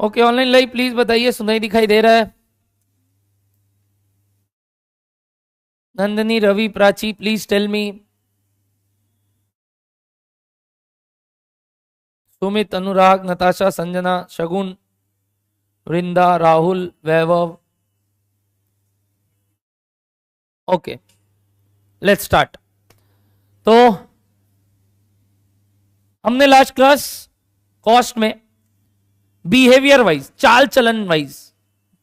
Okay, online live please बताइए, सुनाई दिखाई दे रहा है? Nandini, Ravi, Prachi, please tell me. Sumit, Anurag, Natasha, Sanjana, Shagun, Vrinda, Rahul, Vaibhav. Okay, let's start. तो हमने लास्ट क्लास कॉस्ट में बिहेवियर वाइज, चाल चलन वाइज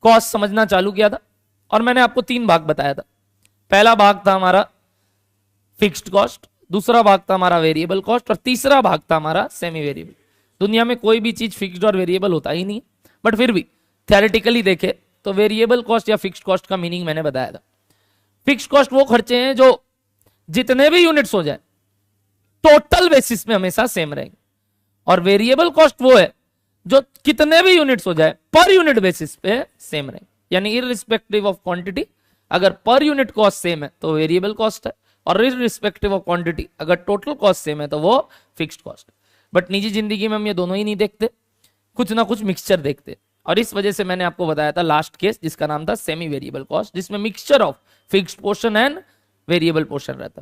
कॉस्ट समझना चालू किया था और मैंने आपको 3 भाग बताया था। पहला भाग था हमारा फिक्स्ड कॉस्ट, दूसरा भाग था हमारा वेरिएबल कॉस्ट और तीसरा भाग था हमारा सेमी वेरिएबल। दुनिया में कोई भी चीज फिक्स्ड और वेरिएबल होता ही नहीं, बट फिर भी थ्योरेटिकली देखे तो वेरिएबल कॉस्ट या फिक्स्ड कॉस्ट का मीनिंग मैंने बताया था। फिक्स्ड कॉस्ट वो खर्चे हैं जो जितने भी यूनिट्स हो जाए टोटल बेसिस में हमेशा सेम रहेंगे, और वेरिएबल कॉस्ट वो है जो कितने भी यूनिट्स हो जाए पर यूनिट बेसिस पे सेम रहेंगे, यानी इररिस्पेक्टिव ऑफ क्वांटिटी। अगर पर यूनिट कॉस्ट सेम है तो वेरिएबल कॉस्ट है, और इररिस्पेक्टिव ऑफ क्वांटिटी अगर टोटल कॉस्ट सेम है तो वो फिक्स्ड कॉस्ट। बट निजी जिंदगी में हम ये दोनों ही नहीं देखते, कुछ ना कुछ मिक्सचर देखते, और इस वजह से मैंने आपको बताया था लास्ट केस जिसका नाम था सेमी वेरिएबल कॉस्ट, जिसमें mixture of fixed portion and variable portion रहता।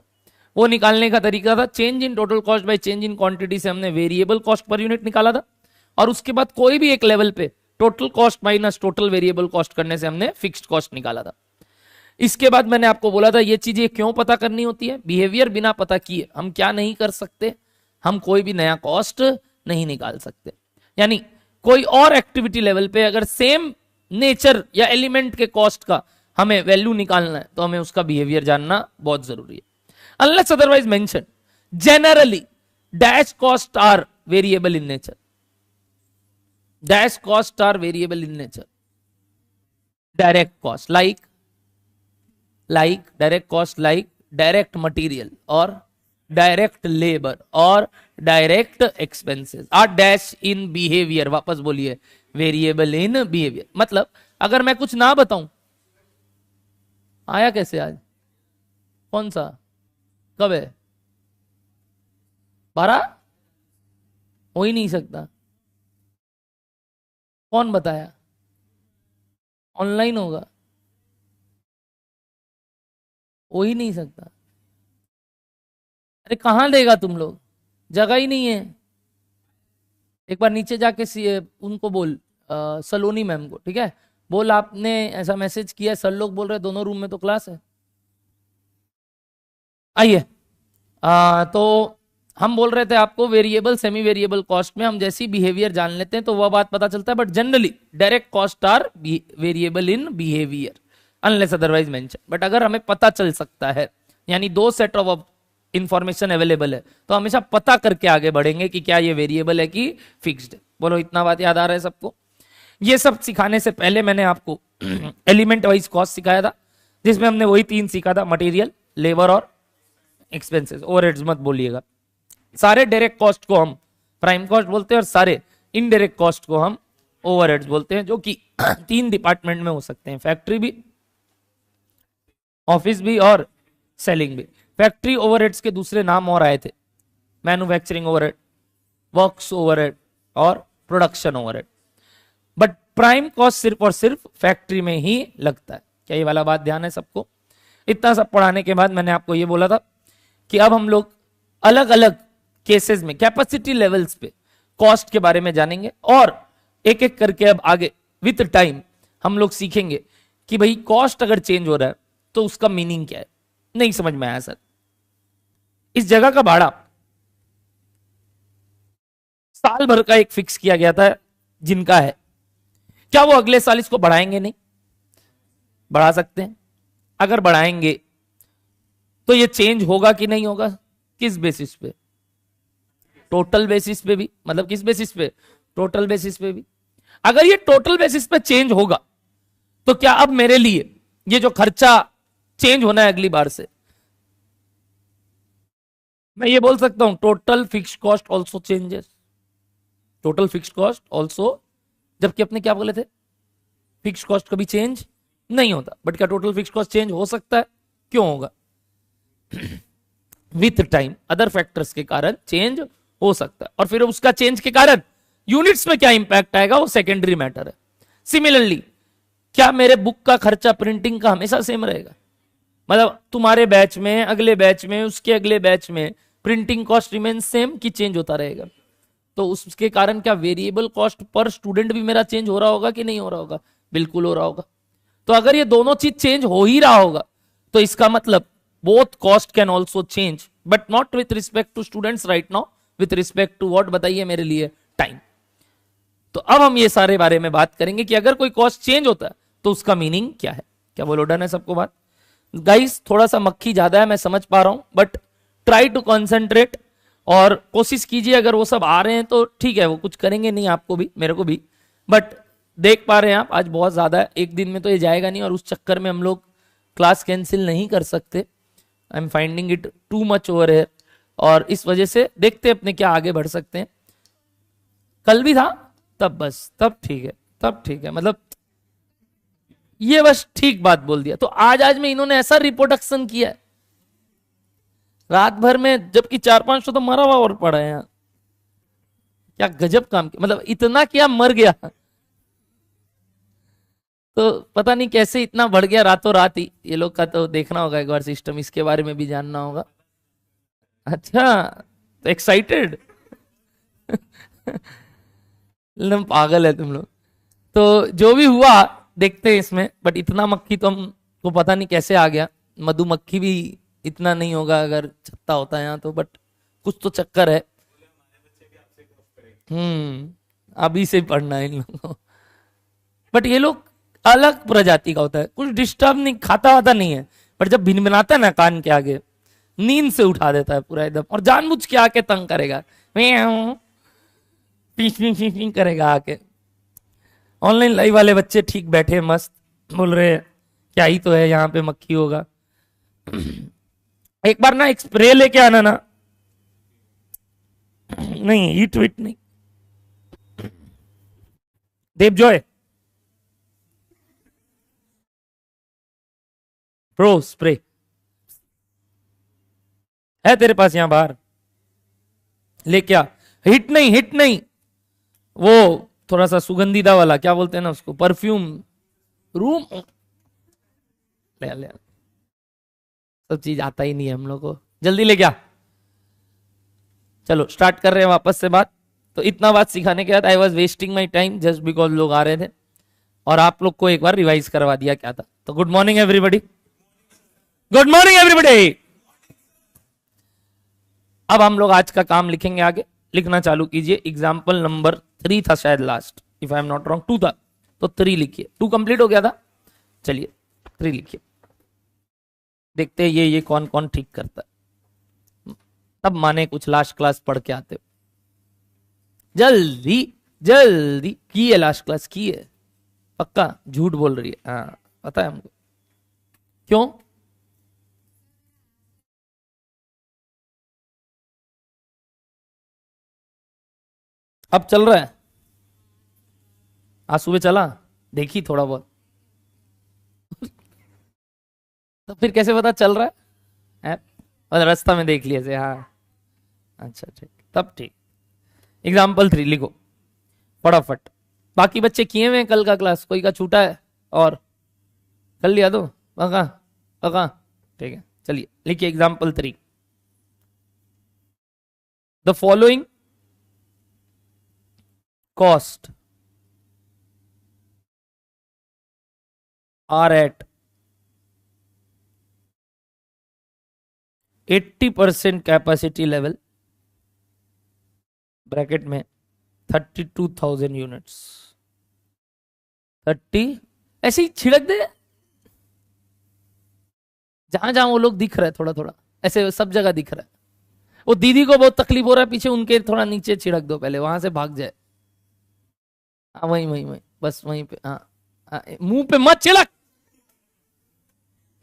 वो निकालने का तरीका था change in total cost by change in quantity से हमने वेरिएबल कॉस्ट पर यूनिट निकाला था, और उसके बाद कोई भी एक लेवल पे total cost minus total variable cost करने से हमने फिक्स्ड कॉस्ट निकाला था। इसके बाद मैंने आपको बोला था ये चीजें क्यों पता करनी होती है। बिहेवियर बिना पता किए हम क्या नहीं कर सकते, हम कोई भी नया कॉस्ट नहीं निकाल सकते। यानी कोई और एक्टिविटी लेवल पे अगर सेम नेचर या एलिमेंट के कॉस्ट का हमें वैल्यू निकालना है तो हमें उसका बिहेवियर जानना बहुत जरूरी है। Unless otherwise mention, generally dash cost are variable in nature, dash cost are variable in nature. Direct cost like direct cost like direct material or direct labor or direct expenses are dash in behavior। वापस बोलिए, variable in behaviour. मतलब अगर मैं कुछ ना बताऊं, आया कैसे आज, कौन सा, कब है, 12 हो ही नहीं सकता, कौन बताया, ऑनलाइन होगा, हो ही नहीं सकता। अरे कहां देगा तुम लोग, जगह ही नहीं है। एक बार नीचे जाके उनको बोल, सलोनी मैम को, ठीक है, बोल आपने ऐसा मैसेज किया, सर लोग बोल रहे दोनों रूम में तो क्लास है। आइए, तो हम बोल रहे थे आपको वेरिएबल सेमी वेरिएबल कॉस्ट में हम जैसी बिहेवियर जान लेते हैं तो वह बात पता चलता है, but generally direct cost are variable in behaviour unless otherwise mention. But अगर हमें पता चल सकता है, यानी 2 सेट ऑफ इंफॉर्मेशन अवेलेबल है, तो हमेशा पता करके आगे बढ़ेंगे कि क्या ये वेरिएबल है कि फिक्स्ड है। बोलो इतना बात याद आ रहा है सबको? ये सब सिखाने से पहले मैंने आपको एलिमेंट वाइज कॉस्ट सिखाया था, जिसमें हमने वही 3 सीखा था, मटेरियल, लेबर और एक्सपेंसेस। ओवरहेड्स मत बोलिएगा। सारे डायरेक्ट कॉस्ट को हम प्राइम कॉस्ट बोलते हैं और सारे इनडायरेक्ट कॉस्ट को हम ओवरहेड्स बोलते हैं, जो कि 3 डिपार्टमेंट में हो सकते हैं, फैक्ट्री भी, ऑफिस भी और सेलिंग भी। फैक्ट्री ओवरहेड्स के दूसरे नाम और आए थे, मैन्युफैक्चरिंग ओवरहेड, वर्क्स ओवरहेड और production overhead. But prime cost सिर्फ और सिर्फ फैक्ट्री में ही लगता है। क्या ये वाला बात ध्यान है सबको? इतना सब पढ़ाने के बाद मैंने आपको ये बोला था कि अब हम लोग अलग अलग केसेस में कैपेसिटी लेवल्स पे कॉस्ट के बारे में जानेंगे, और एक एक करके अब आगे विथ टाइम हम लोग सीखेंगे कि भाई कॉस्ट अगर चेंज हो रहा है तो उसका मीनिंग क्या है। नहीं समझ में आया सर, इस जगह का भाड़ा साल भर का एक फिक्स किया गया था जिनका है, क्या वो अगले साल इसको बढ़ाएंगे? नहीं, बढ़ा सकते हैं। अगर बढ़ाएंगे तो ये चेंज होगा कि नहीं होगा? किस बेसिस पे? टोटल बेसिस पे भी। मतलब किस बेसिस पे? टोटल बेसिस पे भी। अगर ये टोटल बेसिस पे चेंज होगा तो क्या अब मेरे लिए ये जो खर्चा चेंज होना है अगली बार से, मैं ये बोल सकता हूं total fixed cost also changes, total fixed cost also, जबकि अपने क्या बोले थे, फिक्स्ड कॉस्ट कभी चेंज नहीं होता। बट क्या टोटल फिक्स्ड कॉस्ट चेंज हो सकता है? क्यों होगा? विथ टाइम अदर फैक्टर्स के कारण चेंज हो सकता है, और फिर उसका चेंज के कारण यूनिट्स में क्या इंपैक्ट आएगा वो सेकेंडरी मैटर है। सिमिलरली क्या मेरे बुक का खर्चा प्रिंटिंग का हमेशा सेम रहेगा? मतलब तुम्हारे बैच में, अगले बैच में, उसके अगले बैच में प्रिंटिंग कॉस्ट रिमेन सेम कि चेंज होता रहेगा? तो उसके कारण क्या वेरिएबल कॉस्ट पर स्टूडेंट भी मेरा चेंज हो रहा होगा कि नहीं हो रहा होगा? बिल्कुल हो रहा होगा। तो अगर ये दोनों चीज चेंज हो ही रहा होगा तो इसका मतलब both cost can also change, but not with respect to students right now, with respect to what? बताइए मेरे लिए, टाइम। तो अब हम ये सारे बारे में बात करेंगे कि अगर कोई कॉस्ट चेंज होता है तो उसका मीनिंग क्या है। क्या बोलो, डन है सबको बात? गाइस थोड़ा सा मक्खी ज्यादा है, मैं समझ पा रहा हूं, बट ट्राई टू कॉन्सेंट्रेट और कोशिश कीजिए। अगर वो सब आ रहे हैं तो ठीक है, वो कुछ करेंगे नहीं, आपको भी मेरे को भी, बट देख पा रहे हैं आप आज बहुत ज्यादा है, एक दिन में तो ये जाएगा नहीं, और उस चक्कर में हम लोग क्लास कैंसिल नहीं कर सकते। I am finding it too much over है, और इस वजह से देखते अपने क्या आगे बढ़ सकते हैं। कल भी था तब, बस तब ठीक है, तब ठीक है, मतलब ये बस ठीक बात बोल दिया। तो आज में इन्होंने ऐसा रिप्रोडक्शन किया है रात भर में, जबकि 4-5 तो मरा हुआ और पड़ा है यहाँ। क्या गजब काम किया, मतलब इतना क्या मर गया, तो पता नहीं कैसे इतना बढ़ गया रातों रात ही। ये लोग का तो देखना होगा एक बार सिस्टम, इसके बारे में भी जानना होगा। अच्छा, तो एक्साइटेड पागल है तुम लोग। तो जो भी हुआ देखते हैं इसमें, बट इतना मक्खी तो हमको पता नहीं कैसे आ गया। मधुमक्खी भी इतना नहीं होगा अगर छत्ता होता है यहाँ तो, बट कुछ तो चक्कर है। अभी से पढ़ना है इन लोगों को। बट ये लोग अलग प्रजाति का होता है, कुछ डिस्टर्ब नहीं, खाता वाता नहीं है, पर जब भिनभिनाता है ना कान के आगे, नींद से उठा देता है पूरा एकदम, और जानबूझ के आके तंग करेगा, पीच करेगा आके। ऑनलाइन लाइव वाले बच्चे ठीक बैठे मस्त बोल रहे हैं क्या ही तो है, यहाँ पे मक्खी होगा। एक बार ना एक स्प्रे लेके आना ना, नहीं हीट वीट नहीं, देव जॉय प्रो स्प्रे है तेरे पास यहाँ बाहर, लेके आ। हिट नहीं, हिट नहीं, वो थोड़ा सा सुगंधीदा वाला, क्या बोलते हैं ना उसको, परफ्यूम रूम। ले ले, सब चीज आता ही नहीं है हम लोग को, जल्दी ले क्या। चलो स्टार्ट कर रहे हैं वापस से बात। तो इतना बात सिखाने के बाद I was wasting my time just because लोग आ रहे थे, और आप लोग को एक बार रिवाइज करवा दिया क्या था। तो good morning everybody, good morning everybody. अब हम लोग आज का काम लिखेंगे, आगे लिखना चालू कीजिए। एग्जाम्पल नंबर 3 था शायद last, if I am not wrong, 2 था, तो 3 लिखिए। 2 कंप्लीट हो गया था, चलिए 3 लिखिए। देखते हैं ये कौन कौन ठीक करता है। तब माने कुछ लास्ट क्लास पढ़ के आते हो। जल्दी जल्दी की है, लास्ट क्लास की है पक्का, झूठ बोल रही है? हाँ पता है हमको। क्यों? अब चल रहा है? आज सुबह चला, देखी थोड़ा बहुत तो फिर कैसे पता चल रहा है? और रास्ता में देख लिया से, हाँ अच्छा ठीक, तब ठीक। एग्जाम्पल 3 लिखो फटाफट। बाकी बच्चे किए हुए हैं कल का क्लास, कोई का छूटा है और कर लिया तो पक्का पक्का, ठीक है चलिए लिखिए। Example 3, the following cost are at 80% capacity level, bracket में 32,000 यूनिट्स। 30 ऐसे ही छिड़क दे, जहां जहां वो लोग दिख रहा है थोड़ा थोड़ा, ऐसे सब जगह दिख रहा है। वो दीदी को बहुत तकलीफ हो रहा है पीछे, उनके थोड़ा नीचे छिड़क दो पहले, वहां से भाग जाए। हाँ वहीं वहीं वहीं, बस वहीं पे। हाँ मुंह पे मत छिड़क,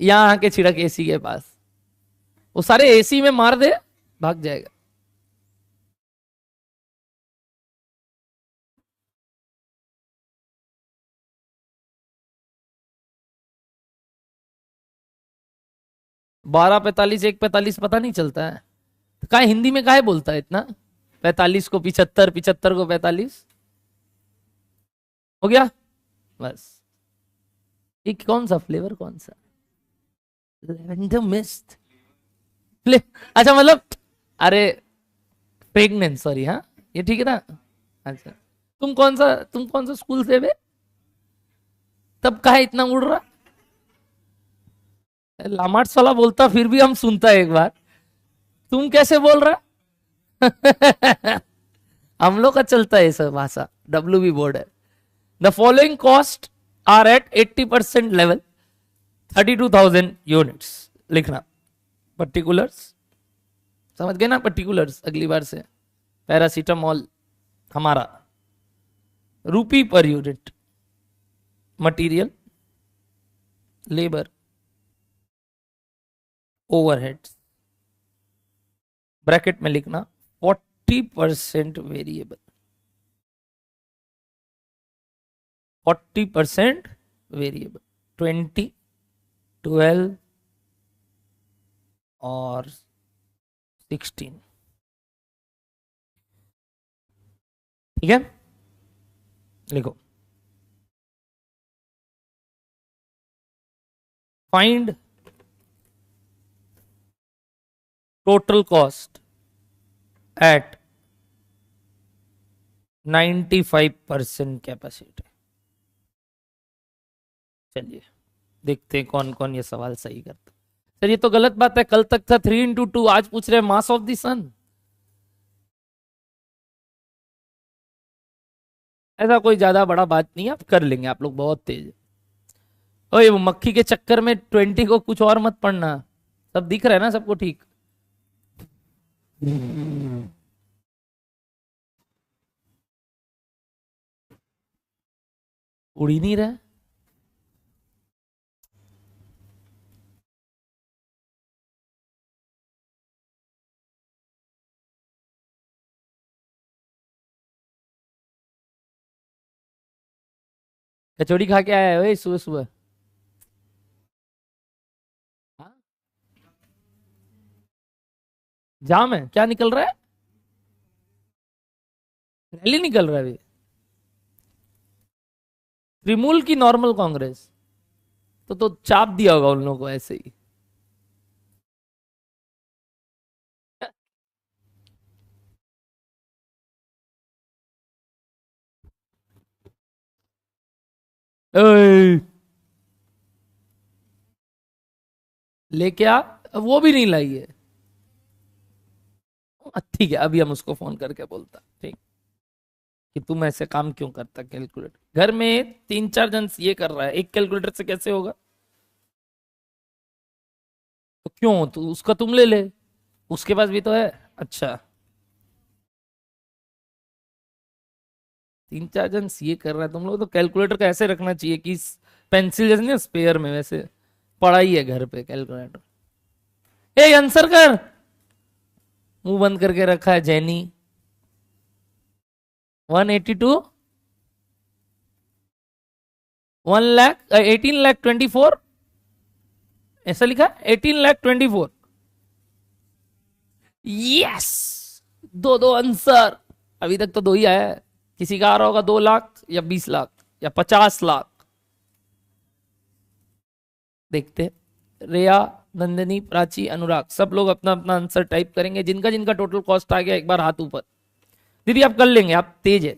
यहां आके छिड़क एसी के पास, वो सारे एसी में मार दे, भाग जाएगा। बारह 45, 1:45 पता नहीं चलता है, का हिंदी में काहे बोलता है इतना? 45 को 75, 75 को 45, हो गया बस। ये कौन सा फ्लेवर, कौन सा? Lavender mist. अच्छा मतलब, अरे प्रेग्नेंट, सॉरी, हाँ ये ठीक है ना। अच्छा, तुम कौन सा स्कूल से बे? तब कहा इतना उड़ रहा? लामार्ट्स वाला बोलता फिर भी हम सुनता एक बार, तुम कैसे बोल रहा? हम लोग का चलता है सब भाषा, डब्ल्यू बी बोर्ड है। The following cost are at 80% level, 32,000 units लिखना। पर्टिकुलर्स समझ गए ना, पर्टिकुलर्स अगली बार से। पैरासीटामॉल हमारा rupee per unit, material, labour, overheads, bracket में लिखना 40% वेरिएबल, 40% वेरिएबल, 20, 12 और 16, ठीक है। लिखो, find total cost eight 95% capacity. चलिए देखते हैं कौन कौन ये सवाल सही करता। सर ये तो गलत बात है, कल तक था 3 × 2, आज पूछ रहे मास ऑफ द सन। ऐसा कोई ज्यादा बड़ा बात नहीं है, आप कर लेंगे, आप लोग बहुत तेज है। ओए वो मक्खी के चक्कर में 20 को कुछ और मत पढ़ना, सब दिख रहा है ना सबको ठीक। उड़ ही नहीं रहा। कचौड़ी खा के आया है ओए सुबह सुबह? हाँ? जाम है क्या, निकल रहा है? रैली निकल रहा है अभी? तृणमूल की नॉर्मल कांग्रेस? तो चाप दिया होगा उन लोगों को ऐसे ही। ओए, लेके आ। वो भी नहीं लाई है। ठीक है, अभी हम उसको फोन करके बोलता, ठीक, कि तुम ऐसे काम क्यों करता। कैलकुलेटर घर में 3-4 जन ये कर रहा है, एक कैलकुलेटर से कैसे होगा? तो क्यों, तो उसका तुम ले ले, उसके पास भी तो है। अच्छा, 3-4 जन ये कर रहा है, तुम लोग तो कैलकुलेटर का ऐसे रखना चाहिए कि पेंसिल जैसे नहीं स्पेयर में, वैसे पड़ा ही है घर पे कैलकुलेटर। ए आंसर कर, मुंह बंद करके रखा है जैनी। 182, 1 लाख 18 लाख 24, ऐसा लिखा 18 लाख 24। यस, दो दो आंसर। अभी तक तो दो ही आया है, किसी का आ रहा होगा 2 लाख या 20 लाख या 50 लाख। देखते, रेया, नंदिनी, प्राची, अनुराग, सब लोग अपना अपना आंसर टाइप करेंगे। जिनका जिनका टोटल कॉस्ट आ गया एक बार हाथ ऊपर। दीदी आप कर लेंगे, आप तेज है,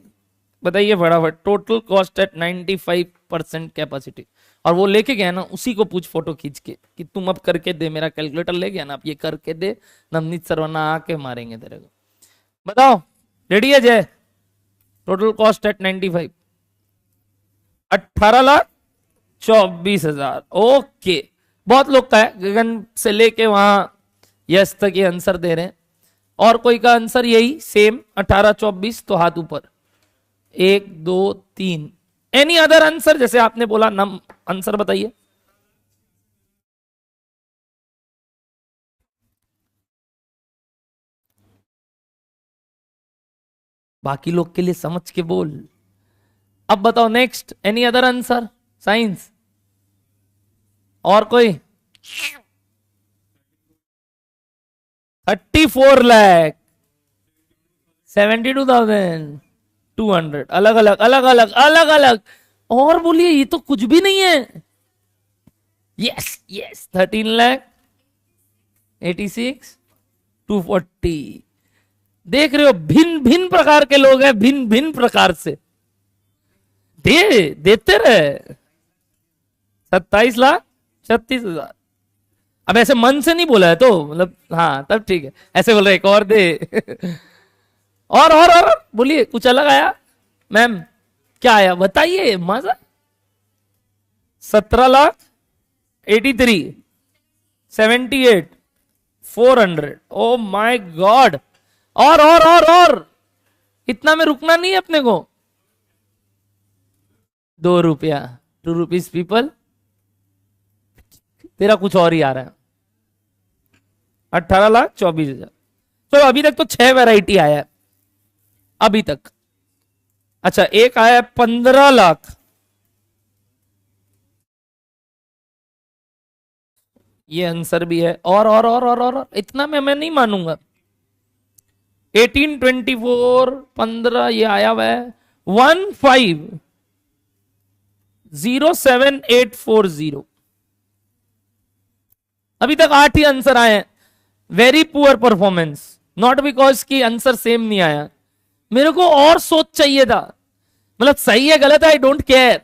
बताइए फटाफट। Total cost eight 95% capacity. और वो लेके गया ना, उसी को पूछ फोटो खींच के कि तुम अब करके दे, मेरा कैलकुलेटर ले गया ना, आप ये करके दे। नवनीत सर वरना आके मारेंगे तेरे को। बताओ, रेडी है जय? Total cost eight 95, 18,24,000। ओके, बहुत लोग का है, गगन से लेके वहां यस तक ये आंसर दे रहे हैं। और कोई का आंसर यही सेम 18-24, तो हाथ ऊपर। 1, 2, 3। Any other answer? जैसे आपने बोला नम आंसर बताइए। बाकी लोग के लिए समझ के बोल। अब बताओ next, any other answer? Science और कोई? 34 लाख 72,000। 200, अलग अलग अलग अलग अलग अलग। और बोलिए ये तो कुछ भी नहीं है। Yes yes, 13,86,240। देख रहे हो, भिन्न भिन्न प्रकार के लोग हैं, भिन्न भिन्न प्रकार से देते रहे। 27,36,000। अब ऐसे मन से नहीं बोला है तो मतलब, हाँ तब ठीक है, ऐसे बोल रहे एक और दे। और बोलिए, कुछ अलग आया मैम? क्या आया बताइए, मजा। 17,83,78,400। Oh my God. और इतना में रुकना नहीं है अपने को। 2 रुपया, 2 रुपीज पीपल। तेरा कुछ और ही आ रहा है। 18,24,000। चलो अभी तक तो 6 वैरायटी आया है अभी तक। अच्छा, एक आया है 15 लाख। ये आंसर भी है। और इतना में मैं नहीं मानूंगा। 1824 15 ये आया हुआ है। 15,07,840। अभी तक 8 ही आंसर आए हैं। Very poor performance. Not because की आंसर सेम नहीं आया, मेरे को और सोच चाहिए था। मतलब सही है गलत है आई डोंट केयर,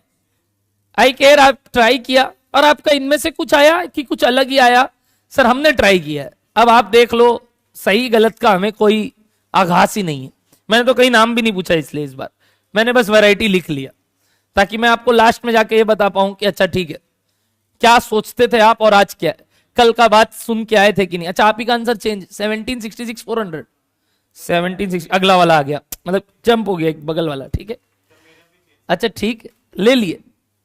आई केयर आप ट्राई किया और आपका इनमें से कुछ आया कि कुछ अलग ही आया। सर हमने ट्राई किया है, अब आप देख लो, सही गलत का हमें कोई आभास ही नहीं है। मैंने तो कहीं नाम भी नहीं पूछा, इसलिए इस बार मैंने बस वैरायटी लिख लिया ताकि मैं आपको लास्ट में जाके ये बता पाऊं कि अच्छा ठीक है क्या सोचते थे आप और आज क्या है, कल का बात सुन के आए थे कि नहीं। अच्छा आप ही का आंसर चेंज, 17,66,400। 17,60 अगला वाला आ गया, मतलब जंप हो गया एक बगल वाला, ठीक है। अच्छा ठीक है, ले लिए।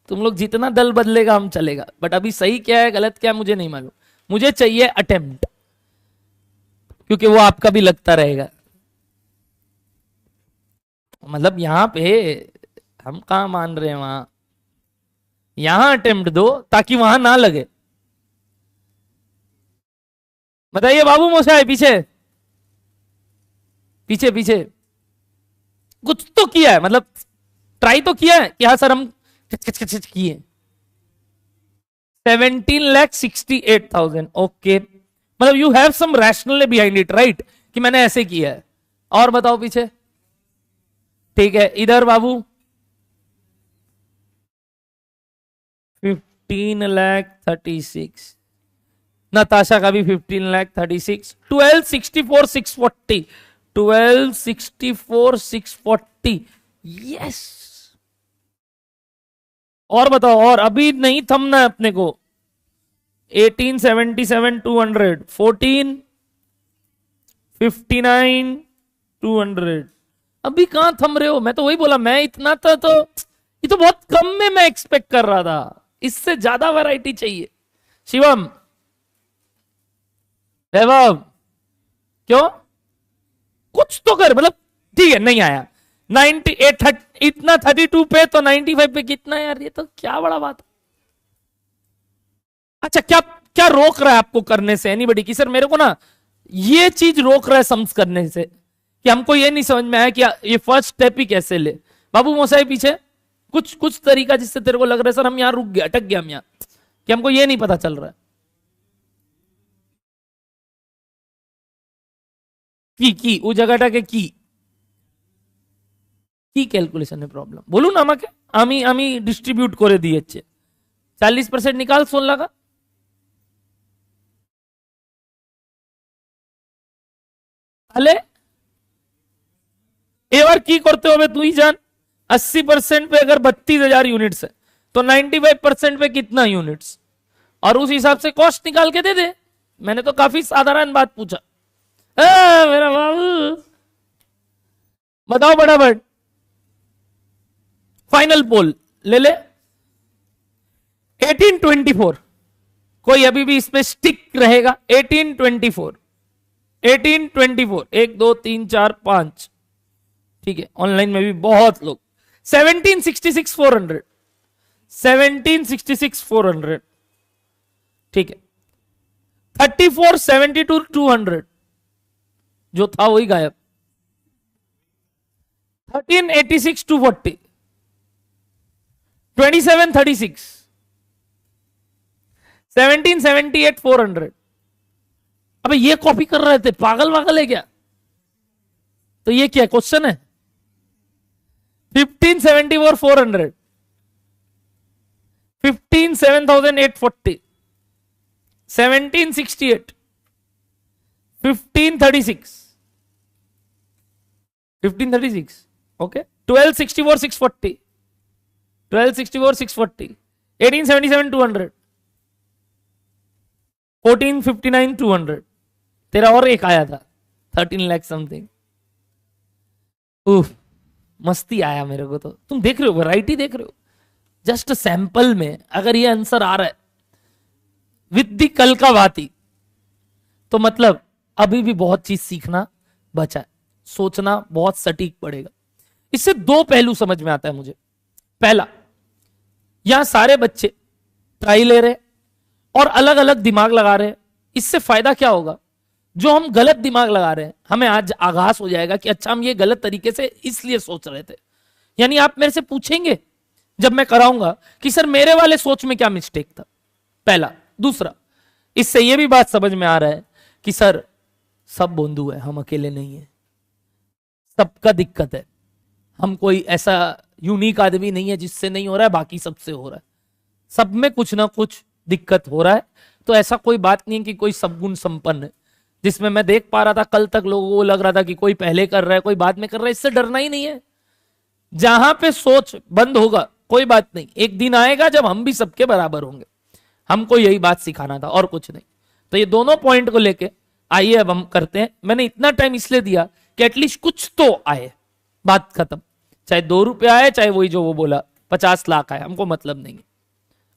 तुम लोग जितना दल बदलेगा हम चलेगा, बट अभी सही क्या है गलत क्या है मुझे नहीं मालूम। मुझे चाहिए अटेम्प्ट, क्योंकि वो आपका भी लगता रहेगा। मतलब यहां पे हम कहां मान रहे हैं, वहां यहां अटेम्प्ट दो ताकि वहां ना लगे। बताइए बाबू मोशाय, पीछे पीछे पीछे कुछ तो किया है, मतलब ट्राई तो किया है कि हाँ सर हम किए। 17,68,000। ओके, मतलब you have some rational behind it, right, कि मैंने ऐसे किया है। और बताओ पीछे, ठीक है। इधर बाबू 15,36,000, नताशा का भी 15,36,000। 12,64,640, 12,64,640। यस। और बताओ, और अभी नहीं थमना है अपने को। 18,77,200, 14,59,200। अभी कहां थम रहे हो? मैं तो वही बोला, मैं इतना था तो ये तो बहुत कम में मैं एक्सपेक्ट कर रहा था, इससे ज्यादा वैरायटी चाहिए। शिवम, वैभव, क्यों कुछ तो कर, मतलब ठीक है नहीं आया 98 इतना 32 पे तो 95 पे कितना यार, ये तो क्या बड़ा बात। अच्छा क्या क्या रोक रहा है आपको करने से एनीबडी की? सर मेरे को ना ये चीज रोक रहा है सम्स करने से कि हमको ये नहीं समझ में आया कि ये फर्स्ट स्टेप ही कैसे ले। बाबू मोसाई पीछे कुछ कुछ तरीका जिससे तेरे को लग रहा है सर हम यहां रुक गए, अटक गया हम यहां, कि हमको ये नहीं पता चल रहा है। की वो जगह के কি ক্যালকুলেশনে প্রবলেম বলুন আমাকে, আমি আমি ডিস্ট্রিবিউট করে দিয়েছে। 40% নিকাল 16 का। তাহলে এবার কি করতে হবে তুই জান। 80% पे अगर 32,000 यूनिट्स है तो 95% पे कितना यूनिट्स, और उस हिसाब से कॉस्ट निकाल के दे दे। मैंने तो काफी साधारण बात पूछा। मेरा बाबू बताओ फटाफट, फाइनल पोल ले ले। 1824, कोई अभी भी इसमें स्टिक रहेगा? 1824, 1824, 1 2 3 4 5, ठीक है। ऑनलाइन में भी बहुत लोग। 1766,400, 1766,400, ठीक है। 34,72,200, जो था वही गायब। 1386 240, 2736, 1778 400। अबे ये कॉपी कर रहे थे, पागल वागल है क्या? तो ये क्या क्वेश्चन है? 1574 400, 15 7840, 1768, 1536, 1536, okay, 1264 640, 1264 640, 1877 200, 1459 200। तेरा और एक आया था 13 लाख समथिंग। उफ, मस्ती आया मेरे को। तो तुम देख रहे हो, वैरायटी देख रहे हो। जस्ट सैंपल में अगर ये आंसर आ रहा है विद दी कल का बाती, तो मतलब अभी भी बहुत चीज सीखना बचा है, सोचना बहुत सटीक पड़ेगा। इससे दो पहलू समझ में आता है मुझे। पहला, यहां सारे बच्चे ट्राई ले रहे और अलग अलग दिमाग लगा रहे हैं। इससे फायदा क्या होगा? जो हम गलत दिमाग लगा रहे हैं, हमें आज आगाज हो जाएगा कि अच्छा हम ये गलत तरीके से इसलिए सोच रहे थे। यानी आप मेरे से पूछेंगे जब मैं कराऊंगा कि सर मेरे वाले सोच में क्या मिस्टेक था, पहला। दूसरा, इससे यह भी बात समझ में आ रहा है कि सर सब बंधु है, हम अकेले नहीं है, सबका दिक्कत है। हम कोई ऐसा यूनिक आदमी नहीं है जिससे नहीं हो रहा है, बाकी सबसे हो रहा है। सब में कुछ ना कुछ दिक्कत हो रहा है। तो ऐसा कोई बात नहीं है कि कोई सबगुण संपन्न है, जिसमें मैं देख पा रहा था कल तक लोगों को लग रहा था कि कोई पहले कर रहा है कोई बाद में कर रहा है। इससे डरना ही नहीं है। जहां पे सोच बंद होगा कोई बात नहीं, एक दिन आएगा जब हम भी सबके बराबर होंगे। हमको यही बात सिखाना था और कुछ नहीं। तो ये दोनों पॉइंट को लेके आइए अब हम करते हैं। मैंने इतना टाइम इसलिए दिया कि एटलीस्ट कुछ तो आए, बात खत्म। चाहे 2 रुपए आए, चाहे वही जो वो बोला 50 लाख आए, हमको मतलब नहीं है।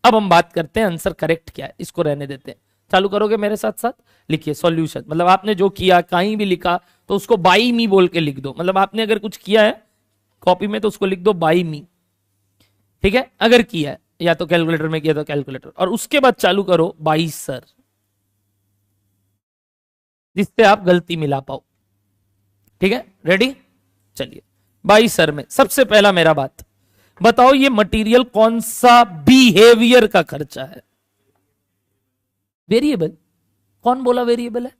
अब हम बात करते हैं आंसर करेक्ट क्या है, इसको रहने देते हैं। चालू करोगे मेरे साथ साथ? लिखिए सॉल्यूशन। मतलब आपने जो किया, कहीं भी लिखा तो उसको बाई मी बोल के लिख दो। मतलब आपने अगर कुछ किया है कॉपी में तो उसको लिख दो बाई मी, ठीक है? अगर किया है, या तो कैलकुलेटर में किया तो कैलकुलेटर, और उसके बाद चालू करो बाई सर, जिससे आप गलती मिला पाओ। ठीक है, रेडी? चलिए बाई सर में सबसे पहला मेरा बात बताओ, ये मटेरियल कौन सा बिहेवियर का खर्चा है? वेरिएबल। कौन बोला वेरिएबल है?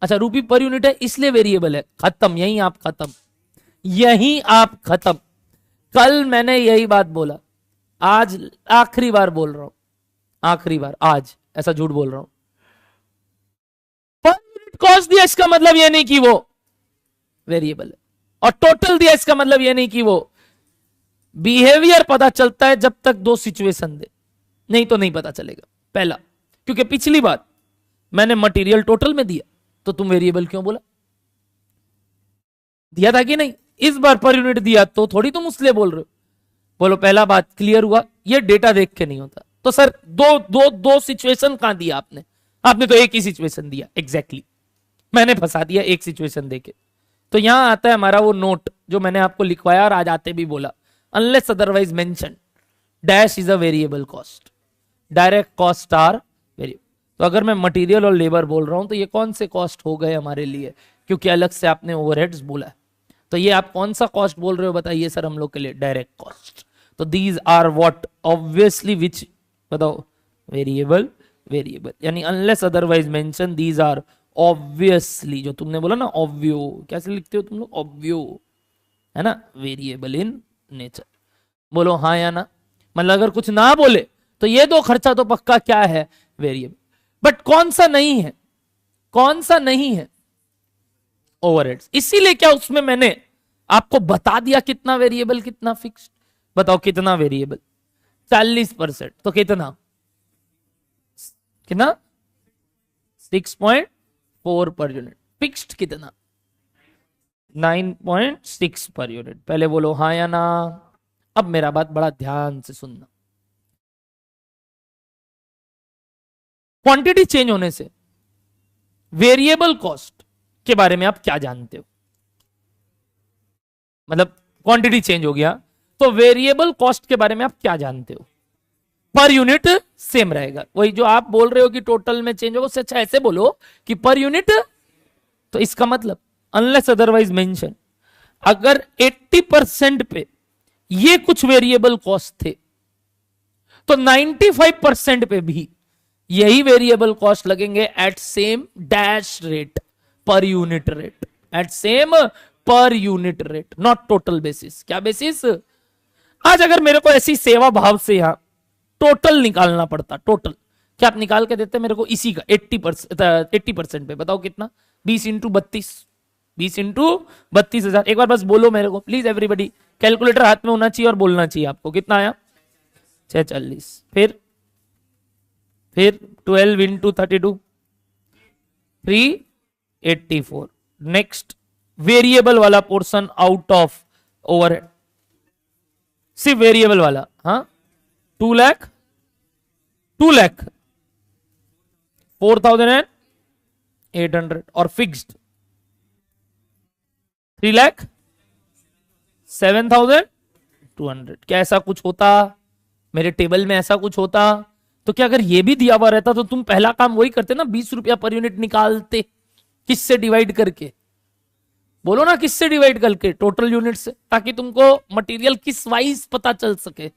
अच्छा, रुपी पर यूनिट है इसलिए वेरिएबल है। खत्म, यहीं आप खत्म, यहीं आप खत्म। कल मैंने यही बात बोला, आज आखिरी बार बोल रहा हूं, आखिरी बार आज ऐसा झूठ बोल रहा हूं। पर यूनिट कॉस्ट दिया इसका मतलब यह नहीं कि वो वेरिएबल है, और टोटल दिया इसका मतलब यह नहीं कि वो बिहेवियर। पता चलता है जब तक 2 सिचुएशन दे, नहीं तो नहीं पता चलेगा। पहला, क्योंकि पिछली बार मैंने मटेरियल टोटल में दिया तो तुम वेरिएबल क्यों बोला? दिया था कि नहीं? इस बार पर यूनिट दिया तो थोड़ी तुम उसलिए बोल रहे हो। बोलो पहला बात क्लियर हुआ? ये डेटा देख के नहीं होता। तो सर दो सिचुएशन कहां दिया आपने? आपने तो एक ही सिचुएशन दिया। एग्जैक्टली, मैंने फंसा दिया एक सिचुएशन देके। तो यहां आता है हमारा वो नोट जो मैंने आपको लिखवाया और आज आते भी बोला, unless otherwise mention dash is a variable cost, direct cost are variable. तो अगर मैं मटेरियल और लेबर बोल रहा हूं तो ये कौन से कॉस्ट हो गए हमारे लिए? क्योंकि अलग से आपने ओवरहेड्स बोला है। तो ये आप कौन सा कॉस्ट बोल रहे हो बताइए सर हम लोग के लिए? Direct cost. तो these are what? Obviously which, बताओ? वेरिएबल। वेरिएबल यानी unless otherwise mentioned these are obviously, जो तुमने बोला ना ऑब्वियो, कैसे लिखते हो तुम लोग? ऑब्वियो, है ना? Variable in nature. बोलो हाँ या ना? मतलब अगर कुछ ना बोले तो ये 2 खर्चा तो पक्का क्या है? वेरिएबल। बट कौन सा नहीं है? कौन सा नहीं है? ओवरहेड्स। इसीलिए क्या उसमें मैंने आपको बता दिया कितना वेरिएबल कितना फिक्स्ड। बताओ कितना वेरिएबल? 40%। तो कितना? कितना? 6.4 पर यूनिट। फिक्स्ड कितना? 9.6 पर यूनिट। पहले बोलो हाँ या ना। अब मेरा बात बड़ा ध्यान से सुनना। क्वांटिटी चेंज होने से वेरिएबल कॉस्ट के बारे में आप क्या जानते हो? मतलब क्वांटिटी चेंज हो गया तो वेरिएबल कॉस्ट के बारे में आप क्या जानते हो? पर यूनिट सेम रहेगा। वही जो आप बोल रहे हो कि टोटल में चेंज होगा, उससे अच्छा ऐसे बोलो कि पर यूनिट। तो इसका मतलब अनलेस अदरवाइज मेंशन, अगर 80% पे ये कुछ वेरिएबल कॉस्ट थे तो 95% पे भी यही वेरिएबल कॉस्ट लगेंगे at same dash rate, per unit rate, at same per unit rate, not total basis. क्या बेसिस? आज अगर मेरे को ऐसी सेवा भाव से यहां टोटल निकालना पड़ता, टोटल, क्या आप निकाल के देते मेरे को इसी का 80% पे? बताओ कितना? 20 इंटू 32, 20 इंटू 32,000। एक बार बस बोलो मेरे को प्लीज एवरीबडी, कैलकुलेटर हाथ में होना चाहिए और बोलना चाहिए आपको। कितना आया? 640। फिर 12 इंटू 32, 384। नेक्स्ट वेरिएबल वाला पोर्शन आउट ऑफ ओवरहेड, सिर्फ वेरिएबल वाला, हाँ, 2 लाख, 4,800 और फिक्स्ड 3,07,200। क्या ऐसा कुछ होता मेरे टेबल में? ऐसा कुछ होता तो क्या अगर ये भी दिया हुआ रहता तो तुम पहला काम वही करते ना, 20 रुपया पर यूनिट निकालते। किससे डिवाइड करके? बोलो ना, किससे डिवाइड करके? टोटल यूनिट से, ताकि तुमको मटेरियल किस वाइज पता चल सके,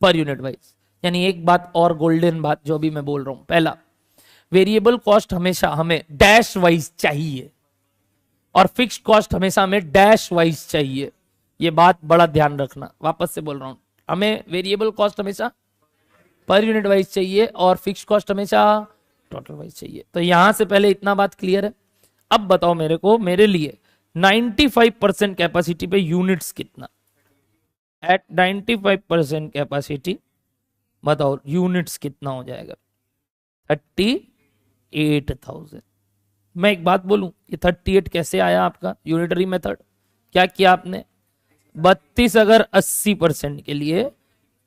पर यूनिट वाइज। यानी एक बात और गोल्डन बात जो भी मैं बोल रहा हूं, पहला, वेरिएबल कॉस्ट हमेशा हमें डैश वाइज चाहिए और फिक्स्ड कॉस्ट हमेशा हमें डैश वाइज चाहिए। ये बात बड़ा ध्यान रखना, वापस से बोल रहा हूं, हमें वेरिएबल कॉस्ट हमेशा पर यूनिट वाइज चाहिए और फिक्स्ड कॉस्ट हमेशा टोटल वाइज चाहिए। तो यहां से पहले इतना बात क्लियर है। अब बताओ मेरे को, मेरे लिए 95% कैपेसिटी पे यूनिट्स कितना? एट 95% कैपेसिटी बताओ यूनिट्स कितना हो जाएगा? 38,000। मैं एक बात बोलूं, ये 38 कैसे आया आपका? Unitary method. क्या किया आपने? 32 अगर 80% के लिए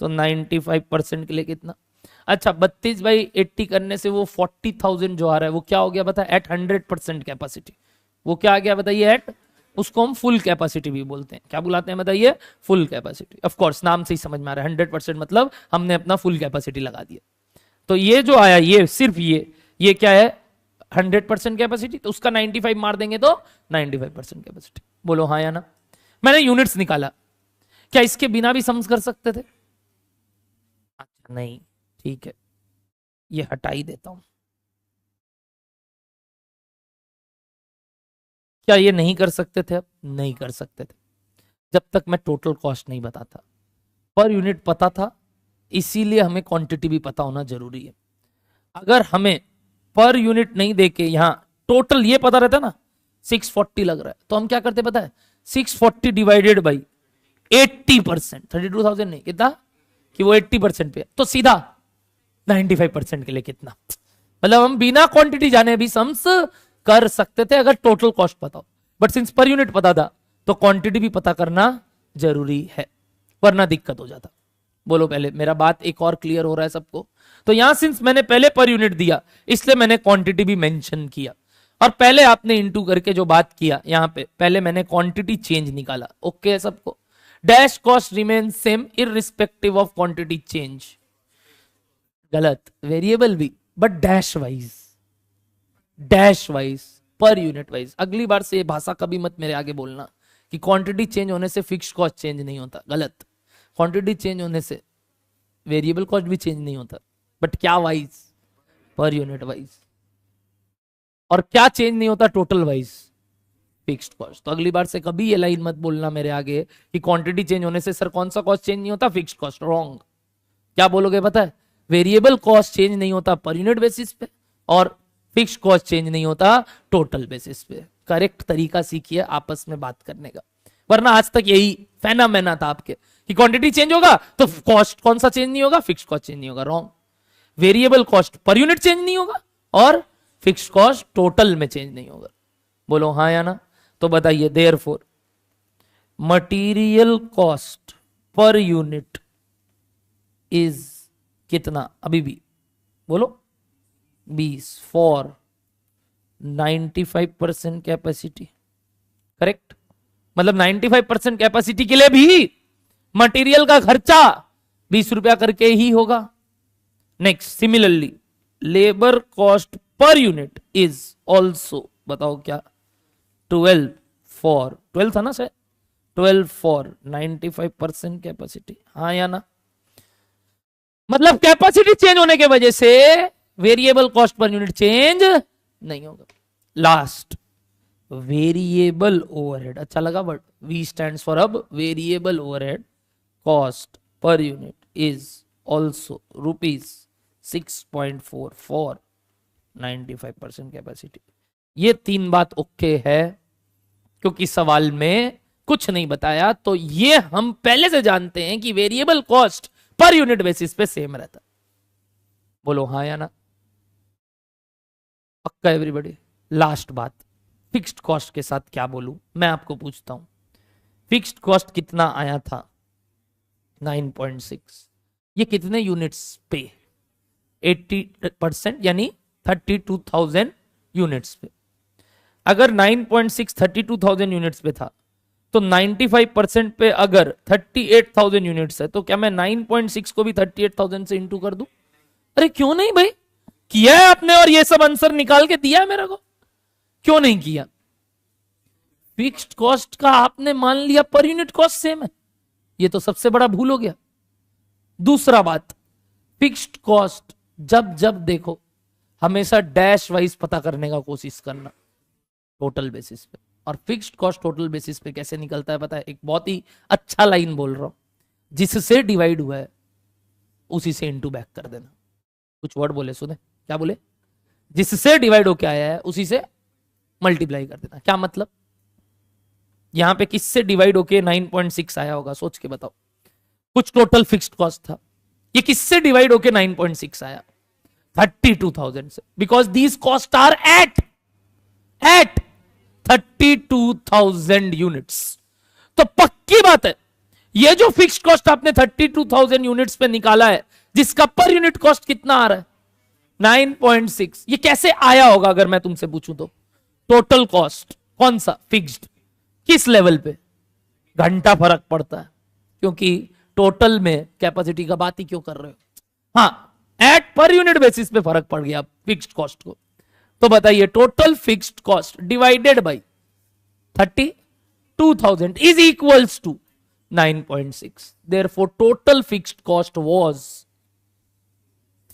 तो 95% के लिए कितना? अच्छा, 32/80 करने से वो 40,000 जो आ रहा है वो क्या हो गया बता? At 100% capacity. वो क्या आ गया बताइए? एट, उसको हम फुल कैपेसिटी भी बोलते हैं। क्या बुलाते हैं बताइए? Full capacity. ऑफ कोर्स नाम से ही समझ में आ रहा है, 100% मतलब हमने अपना फुल कैपेसिटी लगा दिया। तो ये जो आया, ये सिर्फ ये क्या है? 100% कैपेसिटी। तो उसका 95 मार देंगे तो 95% कैपेसिटी। बोलो हाँ या ना? मैंने यूनिट्स निकाला, क्या इसके बिना भी सम्स कर सकते थे? अच्छा नहीं, ठीक है, ये हटा ही देता हूं। क्या ये नहीं कर सकते थे? अब नहीं कर सकते थे जब तक मैं टोटल कॉस्ट नहीं बताता। पर यूनिट पता था, इसीलिए हमें क्वांटिटी भी पता होना जरूरी है। अगर हमें पर यूनिट नहीं देके यहां टोटल ये पता रहता ना 640 लग रहा है, तो हम क्या करते पता है? 640 डिवाइडेड बाई 80%, 32,000 नहीं, कितना कि वो 80% पे, तो सीधा 95% के लिए कितना? मतलब हम बिना क्वांटिटी जाने भी सम्स कर सकते थे अगर टोटल कॉस्ट पता हो। बट सिंस पर यूनिट पता था तो क्वांटिटी भी पता करना जरूरी है, वरना दिक्कत हो जाता। बोलो पहले, मेरा बात एक और क्लियर हो रहा है सबको? तो यहां सिंस मैंने पहले पर यूनिट दिया इसलिए मैंने क्वांटिटी भी मेंशन किया, और पहले आपने इंटू करके जो बात किया यहां पे, पहले मैंने क्वांटिटी चेंज निकाला। ओके है सबको? Dash cost remain same irrespective of quantity change. गलत, वेरिएबल भी but dash wise, dash wise, per unit wise. अगली बार से ये भाषा कभी मत मेरे आगे बोलना कि क्वांटिटी चेंज होने से फिक्स्ड कॉस्ट चेंज नहीं होता। गलत, क्वांटिटी चेंज होने से वेरिएबल कॉस्ट भी चेंज नहीं होता, बट क्या वाइज? Per unit wise. और क्या चेंज नहीं होता? Total wise, fixed cost. तो अगली बार से कभी ये लाइन मत बोलना मेरे आगे कि क्वांटिटी चेंज होने से सर कौन सा कॉस्ट चेंज नहीं होता? Fixed cost. रॉन्ग। क्या बोलोगे पता है? वेरिएबल कॉस्ट चेंज नहीं होता पर यूनिट बेसिस पे, और फिक्स्ड कॉस्ट चेंज नहीं होता टोटल बेसिस पे। करेक्ट तरीका सीखिए आपस में बात करने का, वरना आज तक यही फेनोमेना था आपके कि क्वांटिटी चेंज होगा तो कॉस्ट कौन सा चेंज नहीं होगा? फिक्स्ड कॉस्ट चेंज नहीं होगा। Wrong. Variable cost per unit change नहीं होगा और फिक्स्ड कॉस्ट टोटल में चेंज नहीं होगा। बोलो हाँ या ना? तो बताइए, therefore material cost per unit is कितना? अभी भी बोलो 20 फॉर 95% कैपेसिटी। करेक्ट, मतलब 95% कैपेसिटी के लिए भी मटेरियल का खर्चा 20 रुपया करके ही होगा। Next, similarly labour cost per unit is also, बताओ क्या? 12 फॉर 12 था ना सर, 12 फॉर 95% कैपेसिटी, हाँ या ना? मतलब कैपेसिटी चेंज होने के वजह से variable cost per unit change नहीं होगा। लास्ट, वेरिएबल ओवरहेड, अच्छा लगा वर्ड, वी स्टैंड्स फॉर अब variable overhead cost per unit is also ₹6.4 for 95% capacity. ये तीन बात ओके है, क्योंकि सवाल में कुछ नहीं बताया, तो ये हम पहले से जानते हैं कि variable cost per unit basis पे सेम रहता। बोलो हाँ या ना? पक्का एवरीबॉडी? लास्ट बात, फिक्स्ड कॉस्ट के साथ क्या बोलूं मैं आपको पूछता हूं। फिक्स्ड कॉस्ट कितना आया था? 9.6। ये कितने यूनिट्स पे? 80% यानी 32,000 यूनिट्स पे। अगर 9.6 32,000 यूनिट्स पे था, तो 95% पे अगर 38,000 यूनिट्स है, तो क्या मैं 9.6 को भी 38,000 से इंटू कर दूं? अरे क्यों नहीं भाई, किया है आपने और ये सब आंसर निकाल के दिया है मेरे को, क्यों नहीं किया? फिक्स्ड कॉस्ट का आपने मान लिया पर यूनिट कॉस्ट सेम है, ये तो सबसे बड़ा भूल हो गया। दूसरा बात, फिक्स्ड कॉस्ट जब जब देखो हमेशा डैश वाइज पता करने का कोशिश करना टोटल बेसिस पे। और फिक्स्ड कॉस्ट टोटल बेसिस पे कैसे निकलता है पता है? एक बहुत ही अच्छा लाइन बोल रहा हूं, जिससे डिवाइड हुआ है उसी से इनटू बैक कर देना। कुछ वर्ड बोले, सुने क्या बोले? जिससे डिवाइड होके आया है उसी से मल्टीप्लाई कर देना। क्या मतलब? यहां पे किससे डिवाइड होके 9.6 आया होगा, सोच के बताओ। कुछ टोटल फिक्स्ड कॉस्ट था, ये किससे डिवाइड होके 9.6 आया? 32,000 से, because these cost are at 32,000 units. तो पक्की बात है, ये जो फिक्स्ड कॉस्ट आपने 32,000 यूनिट्स पे निकाला है, जिसका पर यूनिट कॉस्ट कितना आ रहा है? 9.6। ये कैसे आया होगा अगर मैं तुमसे पूछूं तो? टोटल कॉस्ट कौन सा? फिक्स्ड। किस लेवल पे? घंटा फर्क पड़ता है, क्योंकि टोटल में कैपेसिटी का बात ही क्यों कर रहे हो? हाँ, एट पर यूनिट बेसिस पे फर्क पड़ गया फिक्स्ड कॉस्ट को। तो बताइए, total fixed cost divided by 32,000 is equals to 9.6। Therefore total fixed cost was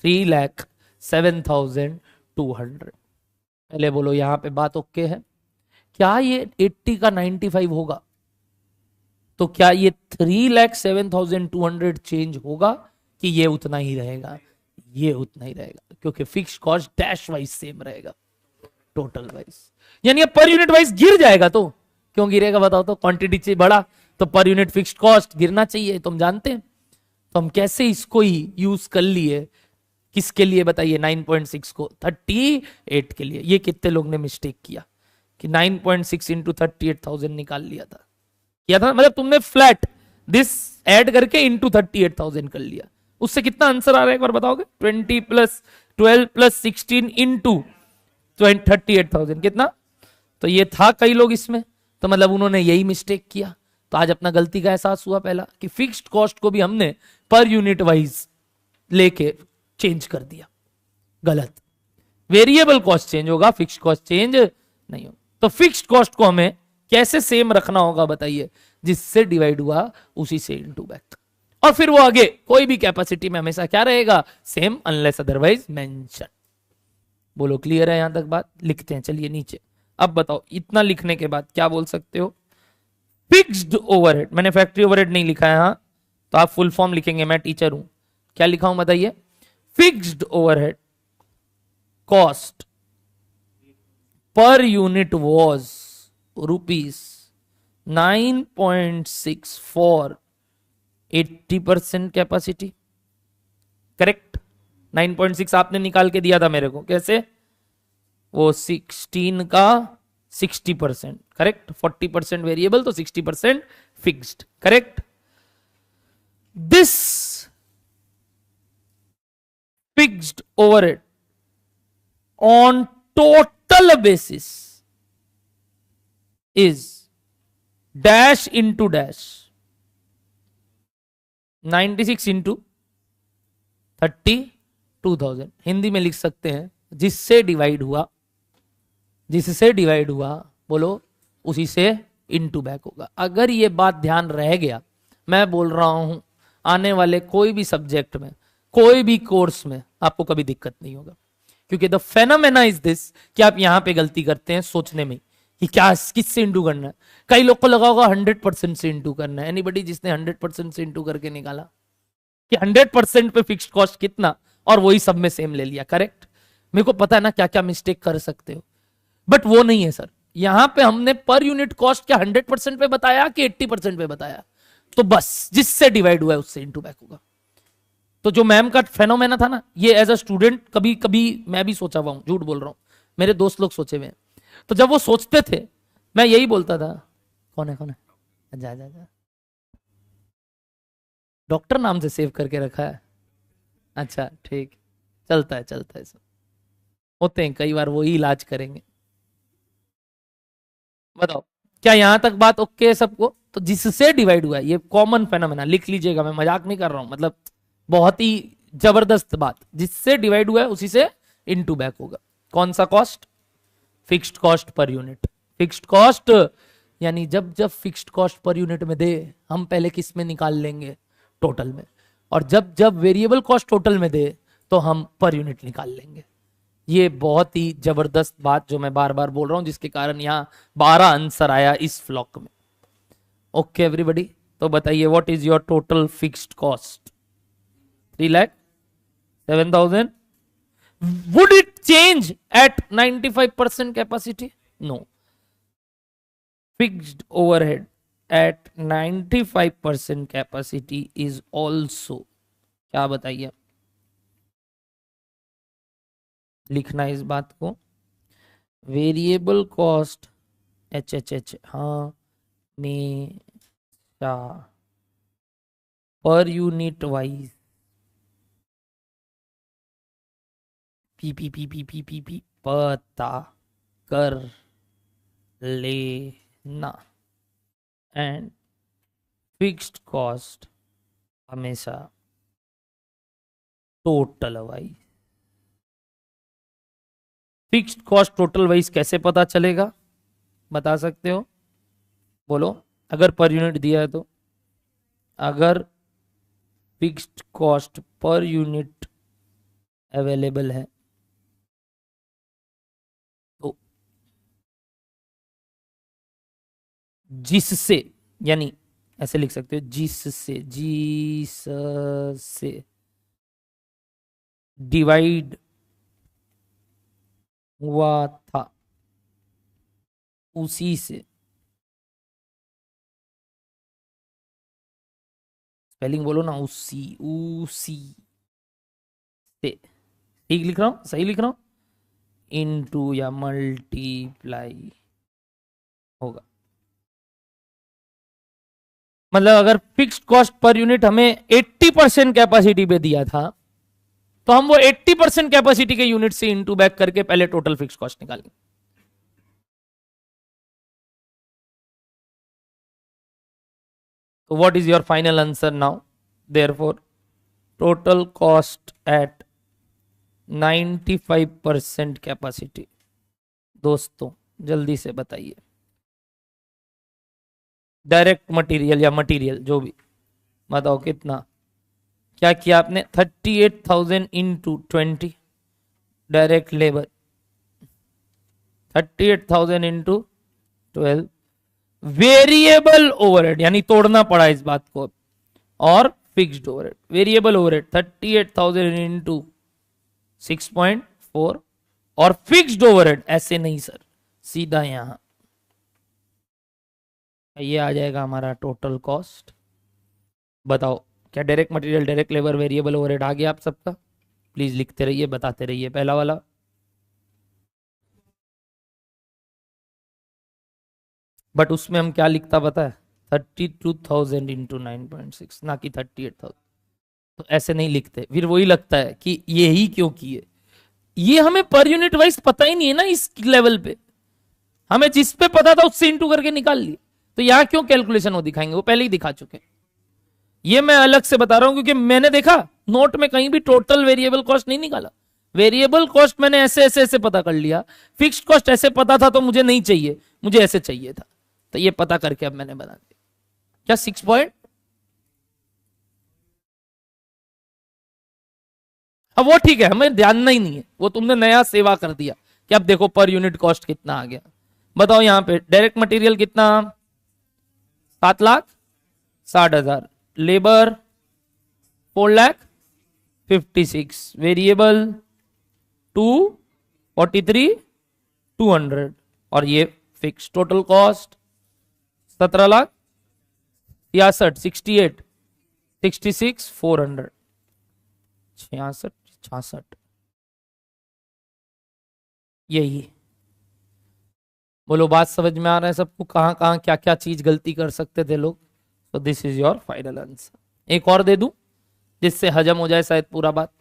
3,07,200। पहले बोलो यहां पे बात ओके है? क्या ये 80 का 95 होगा? तो क्या ये 3,07,200 चेंज होगा कि ये उतना ही रहेगा? ये उतना ही रहेगा, क्योंकि fixed cost dash wise same रहेगा टोटल वाइज। यानी पर यूनिट वाइज गिर जाएगा, तो क्यों गिरेगा बताओ तो? क्वांटिटी से बड़ा तो पर यूनिट फिक्स्ड कॉस्ट गिरना चाहिए, तुम जानते हैं। तो हम कैसे इसको ही यूज कर लिए? किसके लिए बताइए? 9.6 को 38 के लिए। ये कितने लोग ने मिस्टेक किया कि 9.6 इंटू 38,000 निकाल लिया था, किया था, मतलब तुमने फ्लैट दिस ऐड करके इंटू 38,000 कर लिया। उससे कितना आंसर आ रहा है एक बार बताओगे? 20 प्लस 12 प्लस 16 इंटू 38,000 कितना? तो ये था कई लोग इसमें, तो मतलब उन्होंने यही मिस्टेक किया। तो आज अपना गलती का एहसास हुआ पहला, कि फिक्स्ड कॉस्ट को भी हमने पर यूनिट वाइज लेके चेंज कर दिया। गलत। वेरिएबल कॉस्ट चेंज होगा, फिक्स्ड कॉस्ट चेंज नहीं होगा। तो फिक्स्ड कॉस्ट को हमें कैसे सेम रखना होगा बताइए? जिससे डिवाइड हुआ उसी से इनटू बैक, और फिर वो आगे कोई भी कैपेसिटी में हमेशा क्या रहेगा? Same, unless otherwise mention. बोलो क्लियर है यहां तक बात? लिखते हैं, चलिए नीचे। अब बताओ, इतना लिखने के बाद क्या बोल सकते हो? फिक्स्ड ओवरहेड, मैंने फैक्ट्री ओवरहेड नहीं लिखा है यहां, तो आप फुल फॉर्म लिखेंगे, मैं टीचर हूं। क्या लिखा हूं बताइए? Fixed overhead cost per unit was ₹9.6 for 80% capacity. Correct? 9.6 आपने निकाल के दिया था मेरे को, कैसे? वो 16 का 60%, करेक्ट? 40% वेरिएबल, तो 60% fixed, correct? This fixed overhead on total basis is dash into dash 96 into 32,000। Hindi में लिख सकते हैं, जिससे डिवाइड हुआ, जिससे डिवाइड हुआ, बोलो, उसी से इनटू बैक होगा। अगर ये बात ध्यान रह गया, मैं बोल रहा हूं आने वाले कोई भी सब्जेक्ट में, कोई भी कोर्स में आपको कभी दिक्कत नहीं होगा, क्योंकि द फेनोमेना इज दिस कि आप यहां पे गलती करते हैं सोचने में कि क्या किससे इंटू करना है। कई लोग को लगा होगा 100% से इंटू करना है। एनीबडी जिसने 100% से इंटू करके निकाला कि 100% पे फिक्स्ड कॉस्ट कितना, और वही सब में सेम ले लिया, करेक्ट। मेरे को पता है ना क्या क्या मिस्टेक कर सकते हो, बट वो नहीं है सर। यहां पे हमने पर यूनिट कॉस्ट क्या 100% पे बताया कि 80% पे बताया, तो बस जिससे डिवाइड हुआ है उससे इंटू बैक होगा। तो जो मैम का फेनोमेना था ना, ये एज अ स्टूडेंट कभी कभी मैं भी सोचा हुआ हूं, झूठ बोल रहा हूं, मेरे दोस्त लोग सोचे हुए हैं। तो जब वो सोचते थे मैं यही बोलता था, कौन है कौन है, जा जा जा, डॉक्टर नाम से सेव करके रखा है, अच्छा ठीक, चलता है सब, होते हैं कई बार वही इलाज करेंगे। बताओ क्या यहां तक बात ओके है सबको? तो जिससे डिवाइड हुआ है, ये कॉमन फेनोमेना, लिख लीजिएगा, मैं मजाक नहीं कर रहा हूं, मतलब बहुत ही जबरदस्त बात। जिससे डिवाइड हुआ है उसी से इनटू बैक होगा। कौन सा cost? Fixed cost per unit. Fixed cost यानी जब जब फिक्स्ड कॉस्ट पर यूनिट में दे, हम पहले किस में निकाल लेंगे? टोटल में। और जब जब वेरिएबल कॉस्ट टोटल में दे तो हम पर यूनिट निकाल लेंगे। ये बहुत ही जबरदस्त बात जो मैं बार बार बोल रहा हूं, जिसके कारण यहां 12 आंसर आया इस फ्लॉक में। ओके एवरीबॉडी, तो बताइए what is your total fixed cost? 3,07,000। Would it change at 95% capacity? No. Fixed overhead at 95% capacity is also, क्या बताइए, लिखना इस बात को, वेरिएबल कॉस्ट एच हाँ हमेशा पर यूनिट वाइज पी पता कर लेना, एंड फिक्स्ड कॉस्ट हमेशा total wise. Fixed cost total wise कैसे पता चलेगा, बता सकते हो? बोलो, अगर पर यूनिट दिया है तो। अगर fixed cost per unit available है तो जिससे, यानी ऐसे लिख सकते हो, जिससे डिवाइड हुआ था उसी से, स्पेलिंग बोलो ना, उसी से, ठीक लिख रहा हूं, सही लिख रहा हूं, इनटू या मल्टीप्लाई होगा। मतलब अगर फिक्स्ड कॉस्ट पर यूनिट हमें 80% कैपेसिटी पे दिया था तो हम वो 80% कैपेसिटी के यूनिट से इनटू बैक करके पहले टोटल फिक्स्ड कॉस्ट निकालेंगे। तो what is your final answer now? Therefore total cost eight 95% capacity. दोस्तों जल्दी से बताइए, डायरेक्ट मटेरियल या मटेरियल जो भी, बताओ कितना, क्या किया आपने? 38,000 into 20 direct labour, 38,000 into 12 variable overhead, यानी तोड़ना पड़ा इस बात को, और fixed overhead. Variable overhead 38,000 into 6.4, और फिक्स्ड ओवरहेड ऐसे नहीं सर, सीधा यहां, ये आ जाएगा हमारा टोटल कॉस्ट। बताओ क्या direct material, direct labour, variable overhead आ गया आप सबका? प्लीज लिखते रहिए, बताते रहिए। पहला वाला, बट उसमें हम क्या लिखता पता है? 32,000 इंटू 9.6, ना कि 38,000। तो ऐसे नहीं लिखते, फिर वही लगता है कि यही क्यों किए। ये हमें पर यूनिट वाइज पता ही नहीं है ना इस लेवल पे, हमें जिस पे पता था उससे इंटू करके निकाल लिए। तो यहां क्यों कैलकुलेशन वो दिखाएंगे, वो पहले ही दिखा चुके। ये मैं अलग से बता रहा हूं क्योंकि मैंने देखा नोट में कहीं भी टोटल वेरिएबल कॉस्ट नहीं निकाला। वेरिएबल कॉस्ट मैंने ऐसे ऐसे ऐसे पता कर लिया, फिक्स्ड कॉस्ट ऐसे पता था तो मुझे नहीं चाहिए, मुझे ऐसे चाहिए था। तो ये पता करके अब मैंने बना दिया। क्या 6 पॉइंट, अब वो ठीक है, हमें जानना ही नहीं है, वो तुमने नया सेवा कर दिया कि अब देखो पर यूनिट कॉस्ट कितना आ गया। बताओ यहाँ पे डायरेक्ट मटेरियल कितना, 7,60,000, लेबर 4,56,000, वेरिएबल 243,200, और ये फिक्स। टोटल कॉस्ट 17,66,000, 66,400, 66 यही। बोलो बात समझ में आ रहा है सबको, कहां कहां क्या क्या चीज गलती कर सकते थे लोग। तो this is your final answer. एक और दे दूं जिससे हजम हो जाए शायद पूरा बात।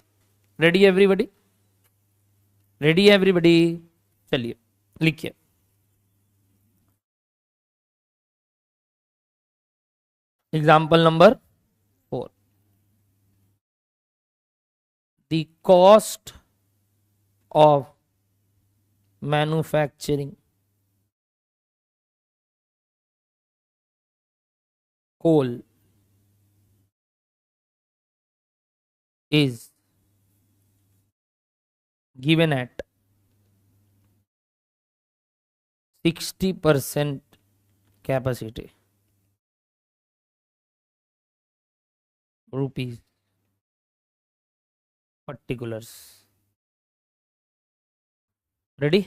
रेडी एवरीबडी, रेडी एवरीबडी, चलिए लिखिए। Example number 4, the cost of manufacturing coal is given at 60% capacity, rupees, particulars। Ready,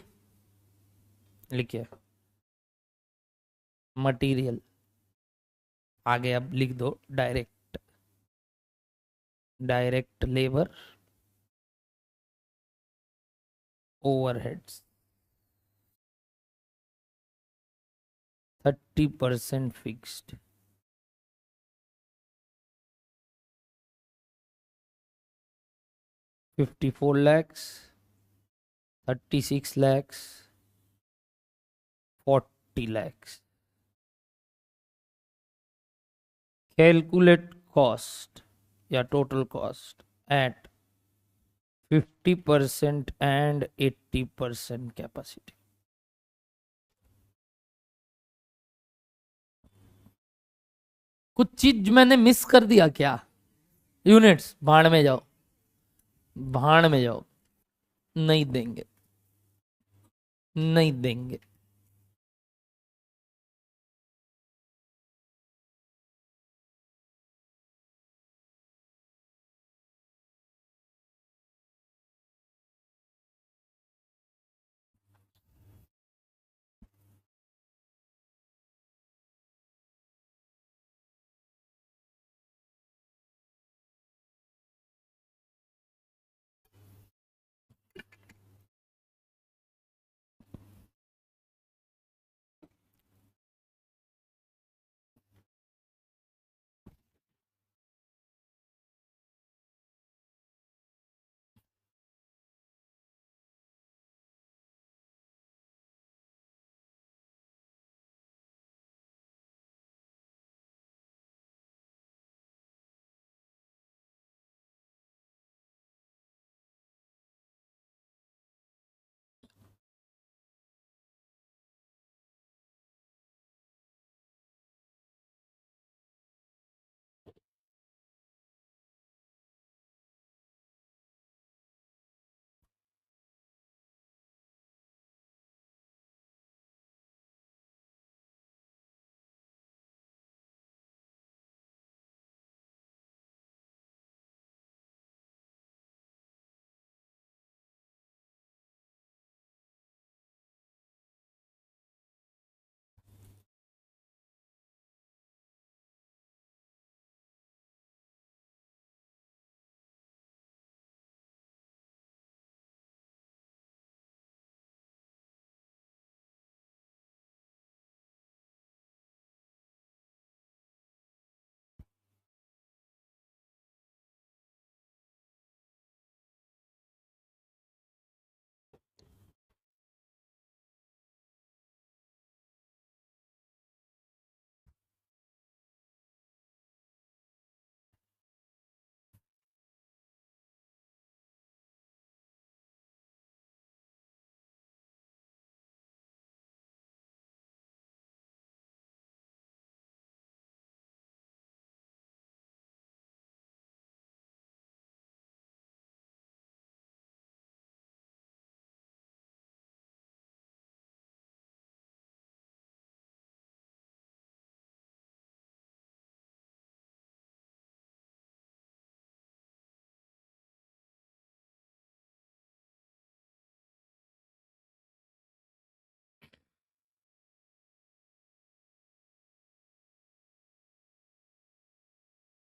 लिखिए। मटेरियल, आगे अब लिख दो direct, direct labour, overheads 30% fixed, 54 lakhs, 36 lakhs, 40 lakhs। Calculate cost या total cost at 50% and 80% capacity. कुछ चीज मैंने मिस कर दिया क्या? यूनिट्स भाड़ में जाओ, भाड़ में जाओ, नहीं देंगे, नहीं देंगे।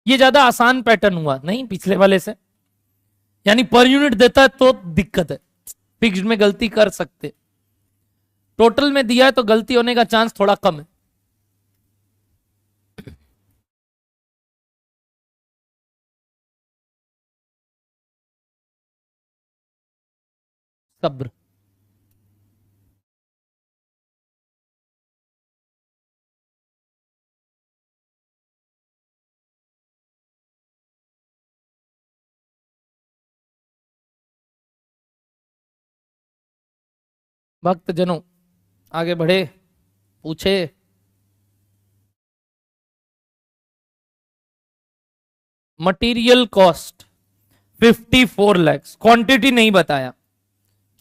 ये ज्यादा आसान पैटर्न हुआ नहीं पिछले वाले से, यानी पर यूनिट देता है तो दिक्कत है, फिक्स्ड में गलती कर सकते, टोटल में दिया है तो गलती होने का चांस थोड़ा कम है। सब्र। भक्त जनों आगे बढ़े, पूछे। मटेरियल कॉस्ट 54 लाख, क्वांटिटी नहीं बताया,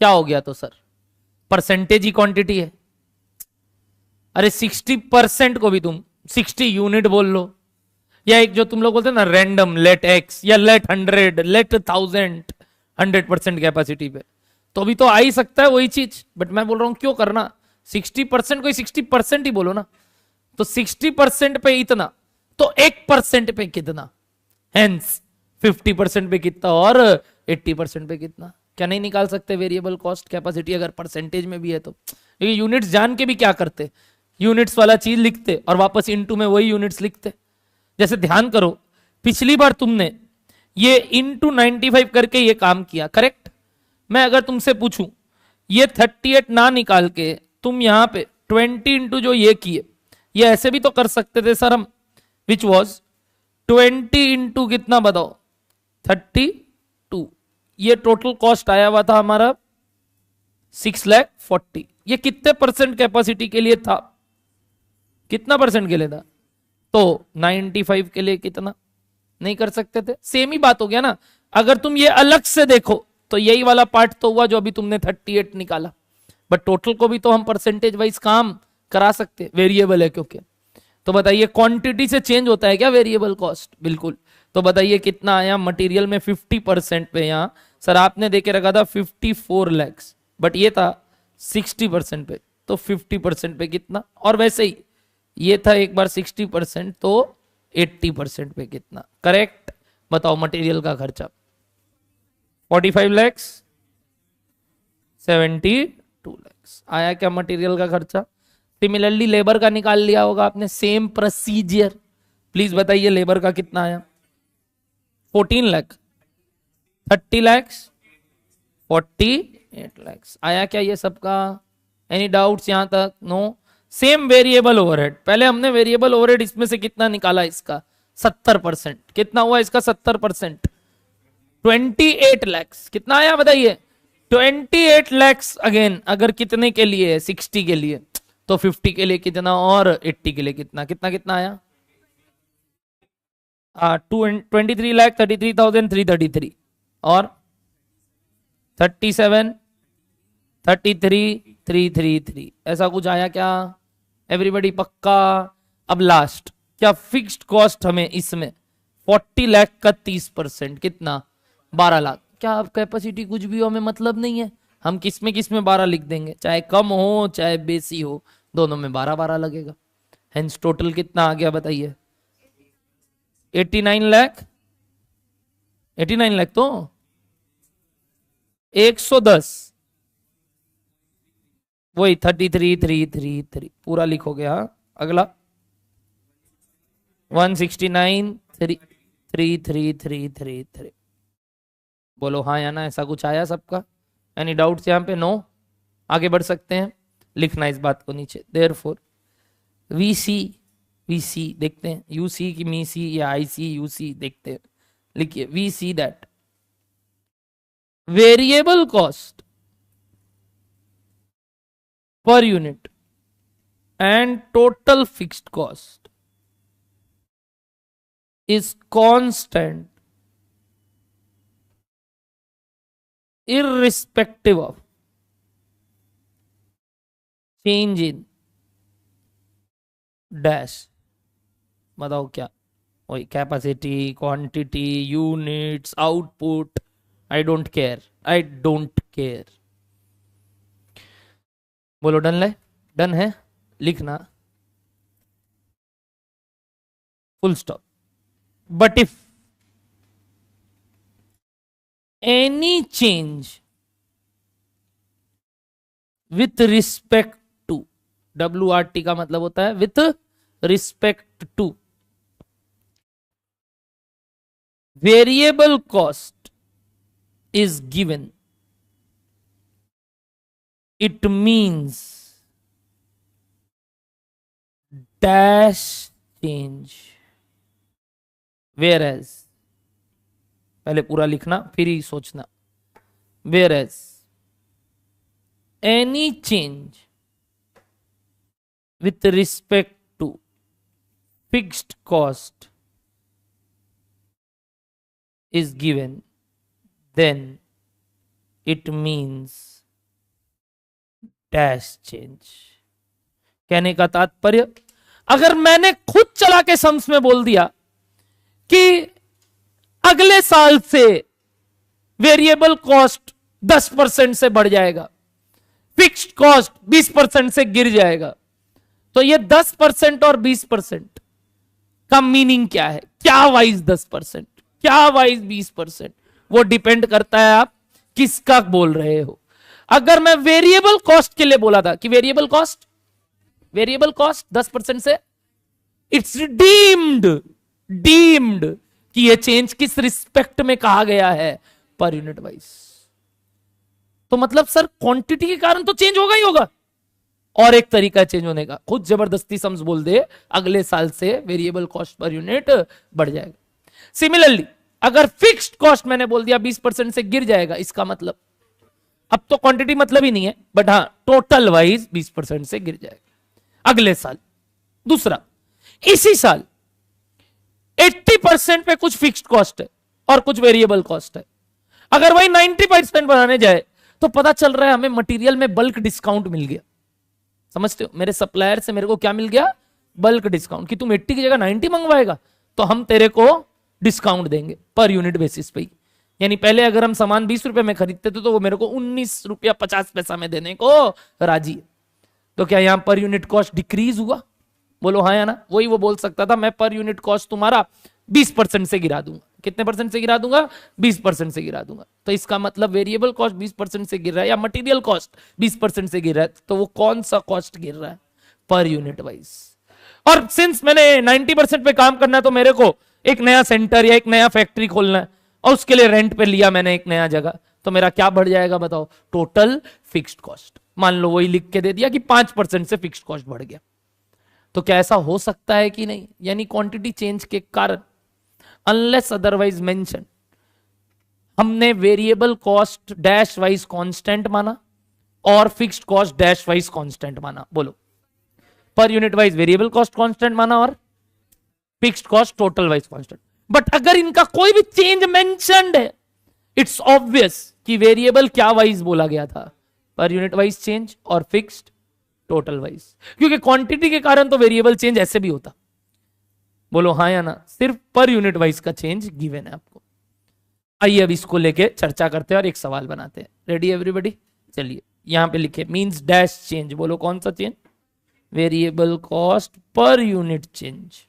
क्या हो गया तो सर, परसेंटेज ही क्वांटिटी है। अरे 60% को भी तुम 60 यूनिट बोल लो, या एक जो तुम लोग बोलते हैं ना रैंडम, लेट एक्स या लेट 100, लेट 1000, 100% कैपेसिटी पे, तो भी तो आ ही सकता है वही चीज। बट मैं बोल रहा हूं क्यों करना, 60% को 60% ही बोलो ना, तो 60% पे इतना, तो 1% पे कितना, हेंस 50% पे कितना और 80% पे कितना। क्या नहीं निकाल सकते वेरिएबल कॉस्ट कैपेसिटी अगर परसेंटेज में भी है तो? ये यूनिट्स जान के भी क्या करते, यूनिट्स वाला चीज लिखते और वापस इनटू में वही यूनिट्स लिखते। जैसे ध्यान करो, पिछली बार तुमने ये इनटू 95 करके ये काम किया, करेक्ट। मैं अगर तुमसे पूछूं ये 38 ना निकाल के तुम यहां पे 20 इंटू जो ये किए, ये ऐसे भी तो कर सकते थे सर हम, विच वॉज 20 इंटू कितना बताओ, 32। ये टोटल कॉस्ट आया हुआ था हमारा 6,40,000। ये कितने परसेंट कैपेसिटी के लिए था, कितना परसेंट के लिए था, तो 95 के लिए कितना, नहीं कर सकते थे। सेम ही बात हो गया ना। अगर तुम ये अलग से देखो तो यही वाला पार्ट तो हुआ जो अभी तुमने 38 निकाला, बट टोटल को भी तो हम परसेंटेज वाइज काम करा सकते, वेरिएबल है क्योंकि। तो बताइए क्वांटिटी से चेंज होता है क्या वेरिएबल कॉस्ट, बिल्कुल। तो बताइए कितना आया मटेरियल में 50% पे, यहां सर आपने देके रखा था 54 लाख, बट ये था 60% पे, तो 50% पे कितना, और वैसे ही ये था एक बार 60% तो 80% पे कितना, करेक्ट। बताओ मटेरियल का खर्चा 45 लाख, 72 लाख आया क्या मटेरियल का खर्चा। सिमिलरली लेबर का निकाल लिया होगा आपने, सेम प्रोसीजर। प्लीज बताइए लेबर का कितना आया, 14 लाख, 30 लाख, 48 लाख आया क्या ये सबका। एनी डाउट्स यहां तक, नो। सेम वेरिएबल ओवरहेड, पहले हमने वेरिएबल ओवरहेड इसमें से कितना निकाला, इसका 70%, कितना हुआ इसका 70%, 28 लाख कितना आया बताइए, 28 लाख। अगेन अगर कितने के लिए, 60 के लिए, तो 50 के लिए कितना और 80 के लिए कितना, कितना कितना आया, 23,33,333 और 37,33,333 ऐसा कुछ आया क्या एवरीबडी, पक्का। अब लास्ट, क्या फिक्स्ड कॉस्ट हमें इसमें 40 लाख का 30% कितना, 12 लाख। क्या अब कैपेसिटी कुछ भी हो हमें मतलब नहीं है, हम किस में 12 लिख देंगे, चाहे कम हो चाहे बेसी हो, दोनों में 12-12 लगेगा। हेंस टोटल कितना आ गया बताइए, 89 लाख, 89 लाख तो 110, वही 33,333 पूरा लिखोगे। हाँ अगला 169,33333 बोलो हाँ या ना, ऐसा कुछ आया सबका। एनी डाउट्स यहाँ पे, नो। आगे बढ़ सकते हैं, लिखना इस बात को नीचे। देयरफॉर वी सी देखते हैं, यू सी की मी सी या आई सी यू सी देखते हैं। लिखिए we see that variable cost per unit and total fixed cost is constant irrespective of change in dash। बताओ क्या, वही capacity, quantity, units, output, I don't care, I don't care. बोलो done है, done है, लिखना full stop. But if any change with respect to, WRT का मतलब होता है with respect to variable cost is given, it means dash change, whereas, पहले पूरा लिखना फिर ही सोचना, whereas any change with respect to fixed cost is given, then it means dash change. कहने का तात्पर्य, अगर मैंने खुद चला के सम्स में बोल दिया कि अगले साल से वेरिएबल कॉस्ट 10% से बढ़ जाएगा, फिक्स्ड कॉस्ट 20% से गिर जाएगा, तो ये 10% और 20% का मीनिंग क्या है? क्या वाइज 10%, क्या वाइज 20%, वो डिपेंड करता है आप किसका बोल रहे हो। अगर मैं वेरिएबल कॉस्ट के लिए बोला था कि वेरिएबल कॉस्ट 10% से, इट्स डीम्ड कि ये चेंज किस रिस्पेक्ट में कहा गया है, पर यूनिट वाइज। तो मतलब सर क्वांटिटी के कारण तो चेंज होगा ही होगा, और एक तरीका चेंज होने का, खुद जबरदस्ती सम्स बोल दे अगले साल से वेरिएबल कॉस्ट पर यूनिट बढ़ जाएगा। सिमिलरली अगर फिक्स्ड कॉस्ट मैंने बोल दिया 20% से गिर जाएगा, इसका मतलब अब तो क्वांटिटी मतलब ही नहीं है, बट हाँ टोटल वाइज 20% से गिर जाएगा अगले साल। दूसरा, इसी साल 80% पे कुछ फिक्स्ड कॉस्ट है और कुछ वेरिएबल कॉस्ट है, अगर वही 90% बनाने जाए तो पता चल रहा है हमें मटेरियल में बल्क डिस्काउंट मिल गया। समझते हो, मेरे सप्लायर से मेरे को क्या मिल गया? बल्क डिस्काउंट, कि तुम 80 की जगह 90 मंगवाएगा तो हम तेरे को डिस्काउंट देंगे पर यूनिट बेसिस पे ही। यानी पहले अगर हम सामान 20 रुपए में खरीदते थे तो वो मेरे को 19 रुपया 50 पैसा में देने को राजी है। तो क्या यहां पर यूनिट कॉस्ट डिक्रीज हुआ? बोलो हाँ या ना। वही वो बोल सकता था मैं पर यूनिट कॉस्ट तुम्हारा 20% से गिरा दूंगा। कितने परसेंट से गिरा दूंगा? 20% से गिरा दूंगा। तो इसका मतलब वेरिएबल कॉस्ट 20% से गिर रहा है या मटेरियल कॉस्ट 20% से गिर रहा है, तो वो कौन सा कॉस्ट गिर रहा है? Per unit wise. और सिंस मैंने 90% पे काम करना है तो मेरे को एक नया सेंटर या एक नया फैक्ट्री खोलना है और उसके लिए रेंट पे लिया मैंने एक नया जगह, तो मेरा क्या बढ़ जाएगा बताओ? Total fixed cost. मान लो वही लिख के दे दिया कि 5% से फिक्स्ड कॉस्ट बढ़ गया, तो क्या ऐसा हो सकता है कि नहीं? यानी क्वांटिटी चेंज के कारण अनलेस अदरवाइज मेंशन हमने variable cost dash wise constant माना और fixed cost dash wise constant माना। बोलो, per unit wise variable cost constant माना और fixed cost total wise constant. But अगर इनका कोई भी चेंज मेंशन्ड है, इट्स ऑब्वियस कि वेरिएबल क्या वाइज बोला गया था? पर यूनिट वाइज चेंज और फिक्स्ड टोटल वाइज, क्योंकि क्वांटिटी के कारण तो वेरिएबल चेंज ऐसे भी होता। बोलो हाँ या ना। सिर्फ पर यूनिट वाइज का चेंज गिवन है आपको। आइए अब इसको लेके चर्चा करते हैं और एक सवाल बनाते हैं। Ready everybody? चलिए यहां पे लिखे मींस डैश चेंज। बोलो कौन सा change? Variable cost per unit change.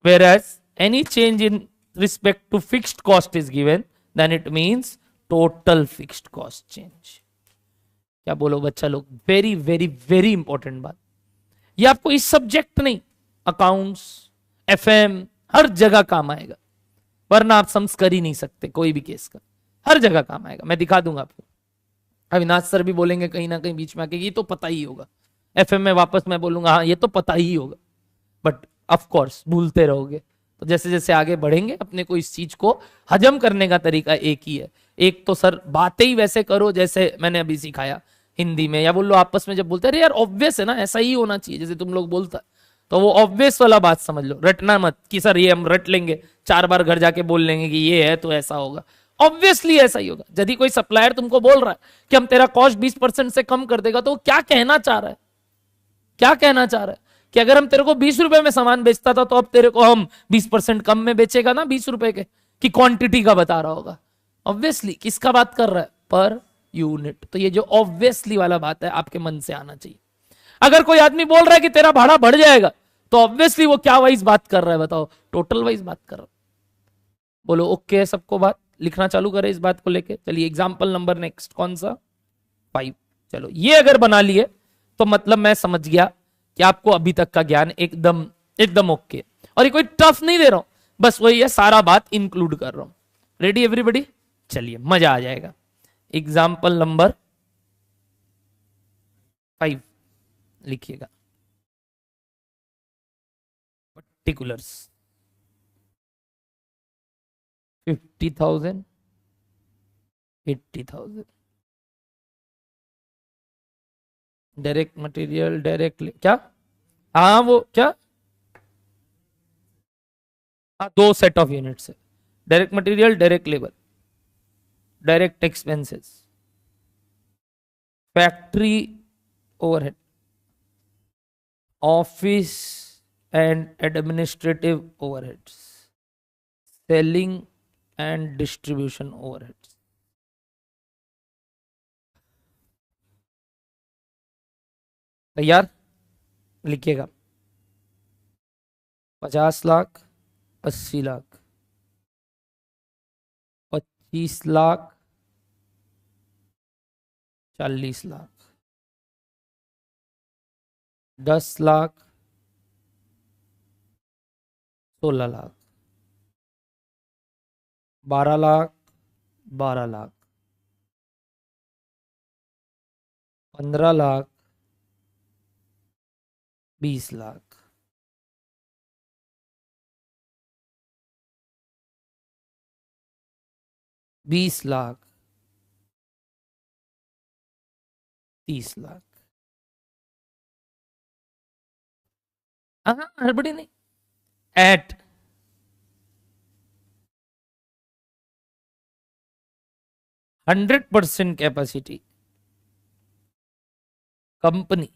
whereas any change in respect to fixed cost is given, then it means total fixed cost change. क्या बोलो बच्चा लोग? वेरी वेरी वेरी इंपॉर्टेंट बात। ये आपको इस सब्जेक्ट नहीं, अकाउंट्स, एफएम, हर जगह काम आएगा, वरना आप सम्स कर ही नहीं सकते कोई भी केस का। हर जगह काम आएगा, मैं दिखा दूंगा आपको। अविनाश सर भी बोलेंगे कहीं ना कहीं बीच में आके ये तो पता ही होगा। एफएम में वापस मैं बोलूंगा हाँ ये तो पता ही होगा, बट ऑफ कोर्स भूलते रहोगे। तो जैसे जैसे आगे बढ़ेंगे अपने को इस चीज को हजम करने का तरीका एक ही है। एक तो सर बातें ही वैसे करो जैसे मैंने अभी सिखाया हिंदी में, या बोल लो आपस में जब बोलते हैं यार ऑब्वियस है ना, ऐसा ही होना चाहिए जैसे तुम लोग बोलता, तो वो ऑब्वियस वाला बात समझ लो। रटना मत कि सर ये हम रट लेंगे, 4 बार घर जाके बोल लेंगे कि ये है तो ऐसा होगा। ऑब्वियसली ऐसा ही होगा। यदि कोई सप्लायर तुमको बोल रहा है कि हम तेरा कॉस्ट 20% से कम कर देगा, तो वो क्या कहना चाह रहा है? क्या कहना चाह रहा है कि अगर हम तेरे को 20 रुपए में सामान बेचता था तो अब तेरे को हम 20% कम में बेचेगा ना 20 रुपए के, कि क्वांटिटी का बता रहा होगा। ऑब्वियसली किसका बात कर रहा है? Per unit. तो ये जो ऑब्वियसली वाला बात है आपके मन से आना चाहिए। अगर कोई आदमी बोल रहा है कि तेरा भाड़ा बढ़ जाएगा, तो तो ऑब्वियसली वो क्या वाइज बात कर रहा है बताओ, टोटल वाइज बात कर रहा है। बोलो ओके है सबको, बात लिखना चालू करें इस बात को लेके। चलिए एग्जाम्पल नंबर नेक्स्ट कौन सा, 5। चलो ये अगर बना लिए तो मतलब मैं समझ गया कि आपको अभी तक का ज्ञान एकदम एकदम ओके। और ये कोई टफ नहीं दे रहा हूं, बस वही है, सारा बात इंक्लूड कर रहा हूं। रेडी एवरीबडी, चलिए मजा आ जाएगा। एग्जाम्पल नंबर 5 लिखिएगा। पर्टिकुलर्स 50,000, 80,000, डायरेक्ट मटेरियल, डायरेक्ट क्या, हाँ वो क्या, हाँ 2 सेट ऑफ यूनिट्स है, direct material, direct labour, direct expenses, factory overhead, office and administrative overheads, selling and distribution overheads. तैयार, लिखिएगा। 50 लाख, 80 लाख, 25 लाख, 40 लाख, 10 लाख, 16 लाख, 12 लाख, 12 लाख, 15 लाख, 20 लाख, 20 लाख, 30 लाख। हाँ हड़बड़ी नहीं, at 100% capacity company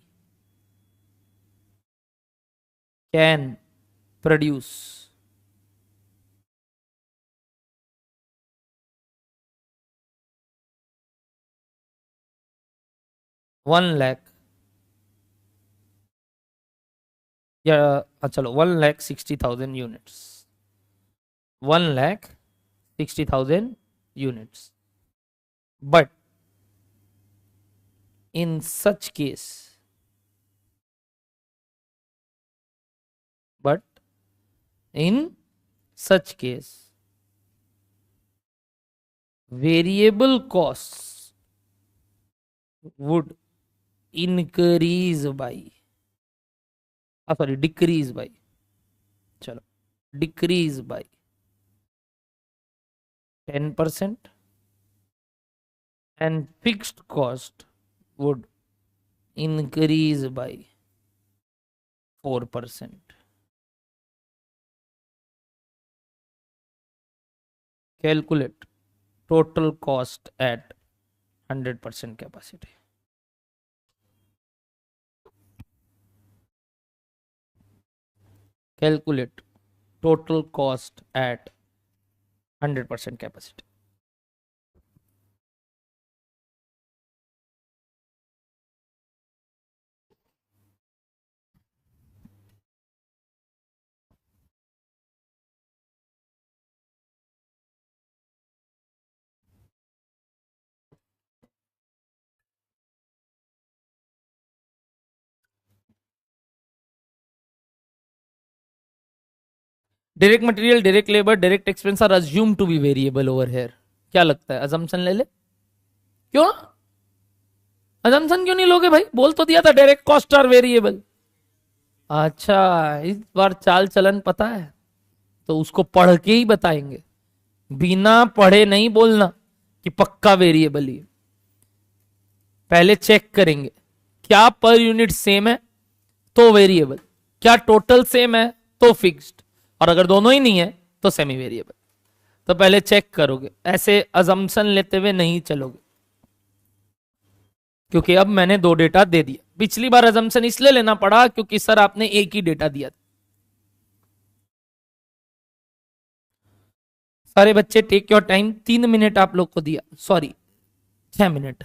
can produce 1 lakh, या चलो 1,60,000 units, 1,60,000 units. But in such case, but in such case, variable costs would increase by, sorry, decrease by, chalo, decrease by 10%, and fixed cost would increase by 4%. Calculate total cost at 100% capacity. Calculate total cost at 100% capacity. Direct material, direct labour, direct expense are assume to be variable over here. क्या लगता है, assumption ले ले? क्यों assumption क्यों नहीं लोगे भाई? बोल तो दिया था डायरेक्ट कॉस्ट आर वेरिएबल। अच्छा, इस बार चाल चलन पता है तो उसको पढ़ के ही बताएंगे, बिना पढ़े नहीं बोलना कि पक्का वेरिएबल ही। पहले चेक करेंगे क्या पर यूनिट सेम है तो वेरिएबल, क्या टोटल सेम है तो फिक्स्ड, और अगर दोनों ही नहीं है तो सेमी वेरिएबल। तो पहले चेक करोगे, ऐसे अजम्पशन लेते हुए नहीं चलोगे, क्योंकि अब मैंने 2 डेटा दे दिया। पिछली बार अजम्पशन इसलिए लेना पड़ा क्योंकि सर आपने एक ही डेटा दिया था। सारे बच्चे टेक योर टाइम, 3 मिनट आप लोग को दिया, sorry 6 minute.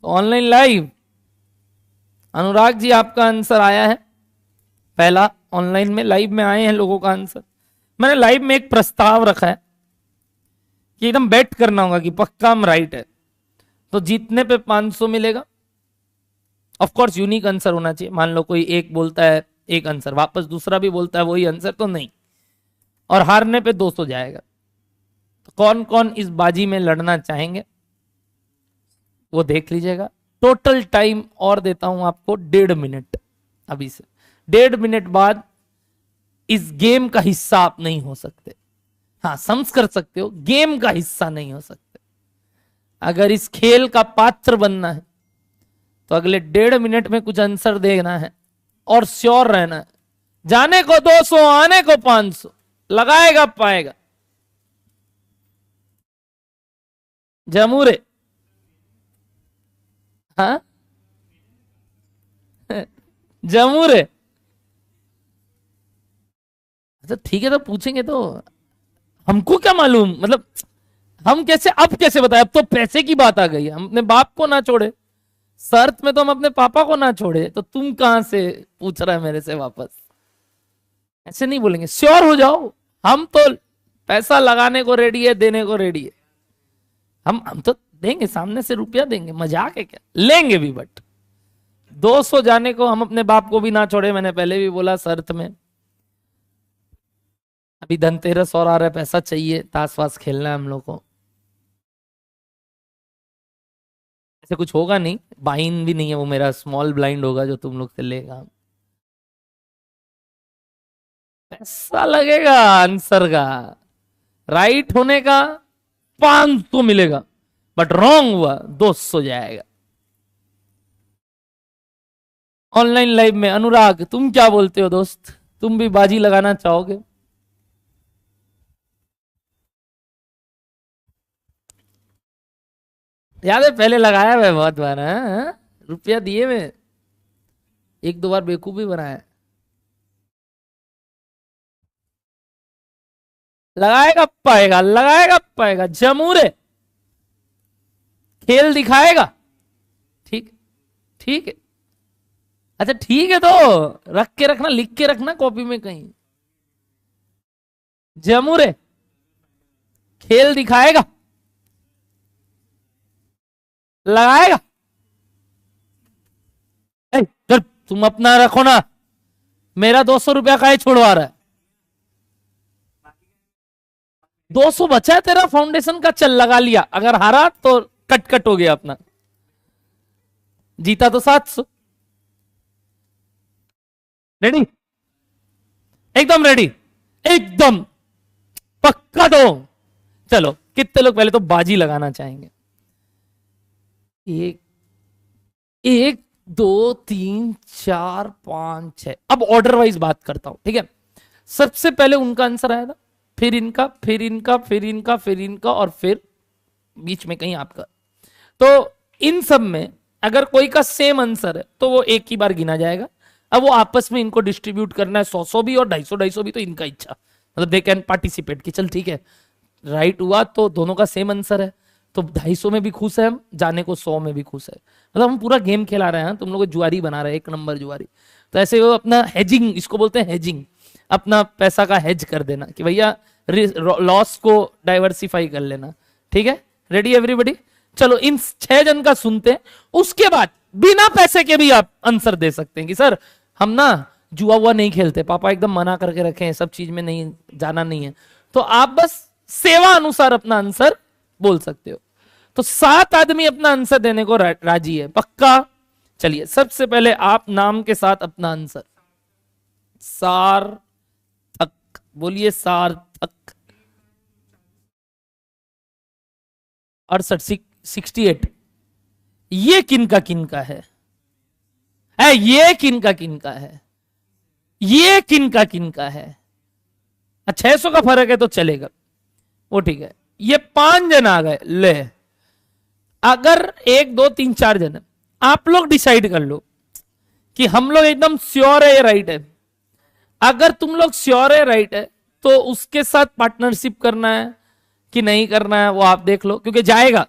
Online live, Anurag ji आपका आंसर आया है पहला। ऑनलाइन में लाइव में आए हैं लोगों का आंसर। मैंने लाइव में एक प्रस्ताव रखा है कि एकदम बेट करना होगा कि पक्का हम राइट है, तो जीतने पे 500 मिलेगा। ऑफ कोर्स यूनिक आंसर होना चाहिए। मान लो कोई एक बोलता है एक आंसर, वापस दूसरा भी बोलता है वही आंसर, तो नहीं। और हारने पे 200 जाएगा। तो कौन कौन इस बाजी में लड़ना चाहेंगे वो देख लीजिएगा। टोटल टाइम और देता हूं आपको 1.5 मिनट। अभी से 1.5 मिनट बाद इस गेम का हिस्सा आप नहीं हो सकते। हाँ समझ कर सकते हो, गेम का हिस्सा नहीं हो सकते। अगर इस खेल का पात्र बनना है तो अगले 1.5 मिनट में कुछ आंसर देना है और श्योर रहना है। जाने को 200 आने को 500, लगाएगा पाएगा। जमूरे, हाँ जमूरे। अच्छा ठीक है, तो पूछेंगे तो हमको क्या मालूम, मतलब हम कैसे, अब कैसे बताए। अब तो पैसे की बात आ गई है। हम अपने बाप को ना छोड़े शर्त में, तो हम अपने पापा को ना छोड़े, तो तुम कहां से पूछ रहा है मेरे से वापस। ऐसे नहीं बोलेंगे, श्योर हो जाओ। हम तो पैसा लगाने को रेडी है, देने को रेडी है। हम तो देंगे, सामने से रुपया देंगे, मजाक है क्या, लेंगे भी। बट 200 जाने को हम अपने बाप को भी ना छोड़े। मैंने पहले भी बोला शर्त में। अभी धनतेरस और आ रहा है, पैसा चाहिए, ताश वास खेलना है हम लोग को। ऐसे कुछ होगा नहीं, बाइन भी नहीं है वो, मेरा स्मॉल ब्लाइंड होगा जो तुम लोग से लेगा। पैसा लगेगा आंसर का, राइट होने का 500 मिलेगा, बट रॉन्ग हुआ 200 जाएगा। ऑनलाइन लाइव में अनुराग तुम क्या बोलते हो दोस्त, तुम भी बाजी लगाना चाहोगे? याद है पहले लगाया मैं बहुत बार, हाँ? रुपया दिए मैं, 1-2 बार बेवकूफ भी बनाया। लगाएगा पाएगा, लगाएगा पाएगा। जमूरे, खेल दिखाएगा। ठीक, ठीक है। अच्छा ठीक है, तो रख के रखना, लिख के रखना कॉपी में कहीं। जमूरे, खेल दिखाएगा, लगाएगा। जब तुम अपना रखो ना, मेरा 200 रुपया का ही छुड़वा रहा है। 200 बचा है तेरा फाउंडेशन का, चल लगा लिया। अगर हारा तो कट कट हो गया अपना, जीता तो 700। रेडी, एकदम रेडी, एकदम पक्का। दो, चलो कितने लोग पहले तो बाजी लगाना चाहेंगे? एक, 1, 2, 3, 4, 5, 6। अब ऑर्डर वाइज बात करता हूं, ठीक है। सबसे पहले उनका आंसर आएगा, फिर इनका, फिर इनका, फिर इनका, फिर इनका, और फिर बीच में कहीं आपका। तो इन सब में अगर कोई का सेम आंसर है तो वो एक ही बार गिना जाएगा। अब वो आपस में इनको डिस्ट्रीब्यूट करना है, 100 भी और 250 भी, तो इनका इच्छा, मतलब दे कैन पार्टिसिपेट कि चल ठीक है राइट हुआ तो दोनों का सेम आंसर है, तो 250 में भी खुश है हम, जाने को 100 में भी खुश है। मतलब हम पूरा गेम खेला रहे हैं, तुम लोग जुआरी बना रहे हैं, 1 नंबर जुआरी। तो ऐसे वो अपना हेजिंग, इसको बोलते हैं हेजिंग, अपना पैसा का हेज कर देना कि भैया लॉस को डाइवर्सिफाई कर लेना। ठीक है, रेडी एवरीबॉडी? चलो इन 6 जन का सुनते हैं, उसके बाद बिना पैसे के भी आप आंसर दे सकते हैं कि सर हम ना जुआ हुआ नहीं खेलते, पापा एकदम मना करके रखे हैं, सब चीज में नहीं जाना नहीं है। तो आप बस सेवा अनुसार अपना आंसर बोल सकते हो। तो 7 आदमी अपना आंसर देने को राजी है, पक्का? चलिए सबसे पहले आप नाम के साथ अपना आंसर। सार्थक, बोलिए सार्थक। 68। ये किनका किनका है? ये किनका किनका है? ये किनका किनका है? 600 का फर्क है तो चलेगा वो, ठीक है। ये 5 जन आ गए, ले। अगर 1, 2, 3, 4 जन, आप लोग डिसाइड कर लो कि हम लोग एकदम श्योर है ये राइट है। अगर तुम लोग श्योर है राइट है तो उसके साथ पार्टनरशिप करना है कि नहीं करना है वो आप देख लो, क्योंकि जाएगा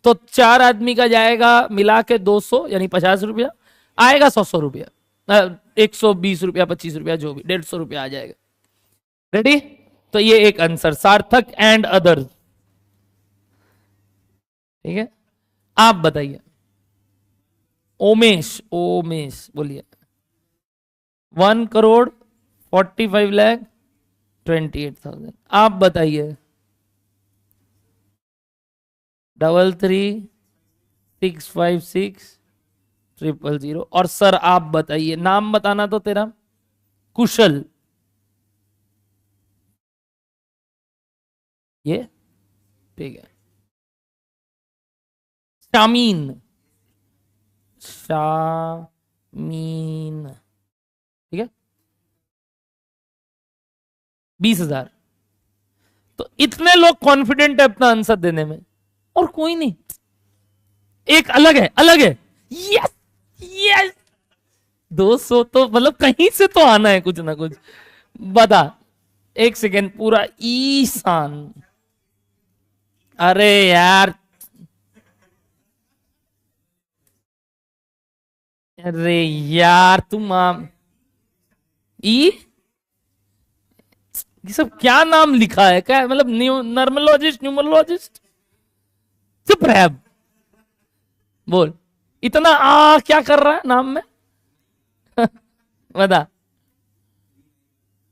तो 4 आदमी का जाएगा मिला के 200 यानी 50 रुपया, आएगा 100 रुपया, 120 रुपया, 25 रुपया, जो भी 150 रुपया आ जाएगा। रेडी? तो ये एक आंसर, सार्थक एंड अदर्स। ठीक है, आप बताइए। ओमेश, ओमेश बोलिए। 1,45,28,000। आप बताइए। 33,656,000। और सर आप बताइए, नाम बताना तो तेरा। कुशल, ये ठीक है। शामीन, शामीन, ठीक है। 20,000। तो इतने लोग कॉन्फिडेंट है अपना आंसर देने में, और कोई नहीं। एक अलग है, अलग है। यस यस, 200 तो मतलब कहीं से तो आना है कुछ ना कुछ। बता, एक सेकेंड, पूरा ईशान। अरे यार, अरे यार तुम ई, ये सब क्या नाम लिखा है, क्या मतलब? नर्मोलॉजिस्ट, न्यूमरोलॉजिस्ट। चुप रह अब। बोल, इतना क्या कर रहा है नाम में? बता।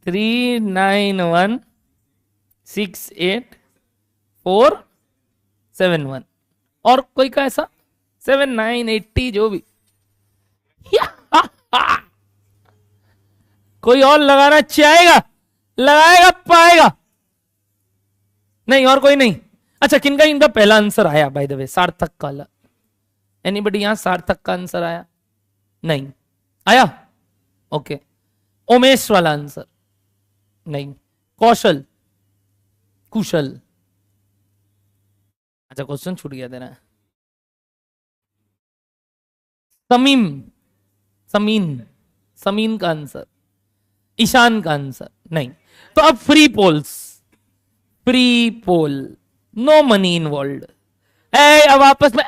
39168,471। और कोई का ऐसा 7980, जो भी। कोई और लगाना चाहेगा? लगाएगा, पाएगा नहीं, और कोई नहीं। अच्छा, किनका इनका पहला आंसर आया बाय द वे? सार्थक का। एनीबडी यहां सार्थक का आंसर आया? नहीं आया। ओके, उमेश वाला आंसर नहीं। कौशल, कुशल। अच्छा, क्वेश्चन छूट गया तेरा। समीम, समीन, समीन का आंसर। ईशान का आंसर नहीं। तो अब फ्री पोल्स, फ्री पोल, नो मनी इन्वॉल्व। अब आपस में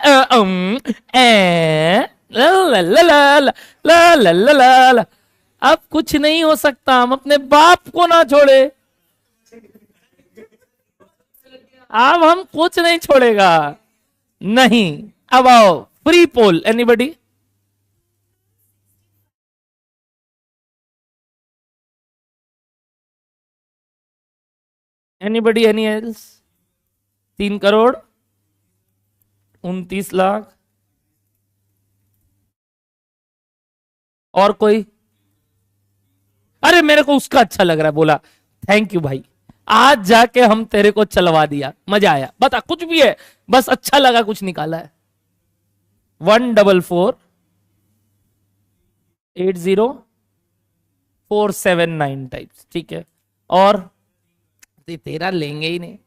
ला ला ला ला ला ला ला ला ला। अब कुछ नहीं हो सकता, हम अपने बाप को ना छोड़े। अब हम कुछ नहीं छोड़ेगा, नहीं। अब आओ फ्री पोल, एनीबडी? Anybody, any else? 3,29,00,000। और कोई? अरे मेरे को उसका अच्छा लग रहा है, बोला थैंक यू भाई, आज जाके हम तेरे को चलवा दिया, मजा आया। बता कुछ भी है, बस अच्छा लगा, कुछ निकाला है। 144,80,479 टाइप्स, ठीक है। और तेरा लेंगे ही नहीं।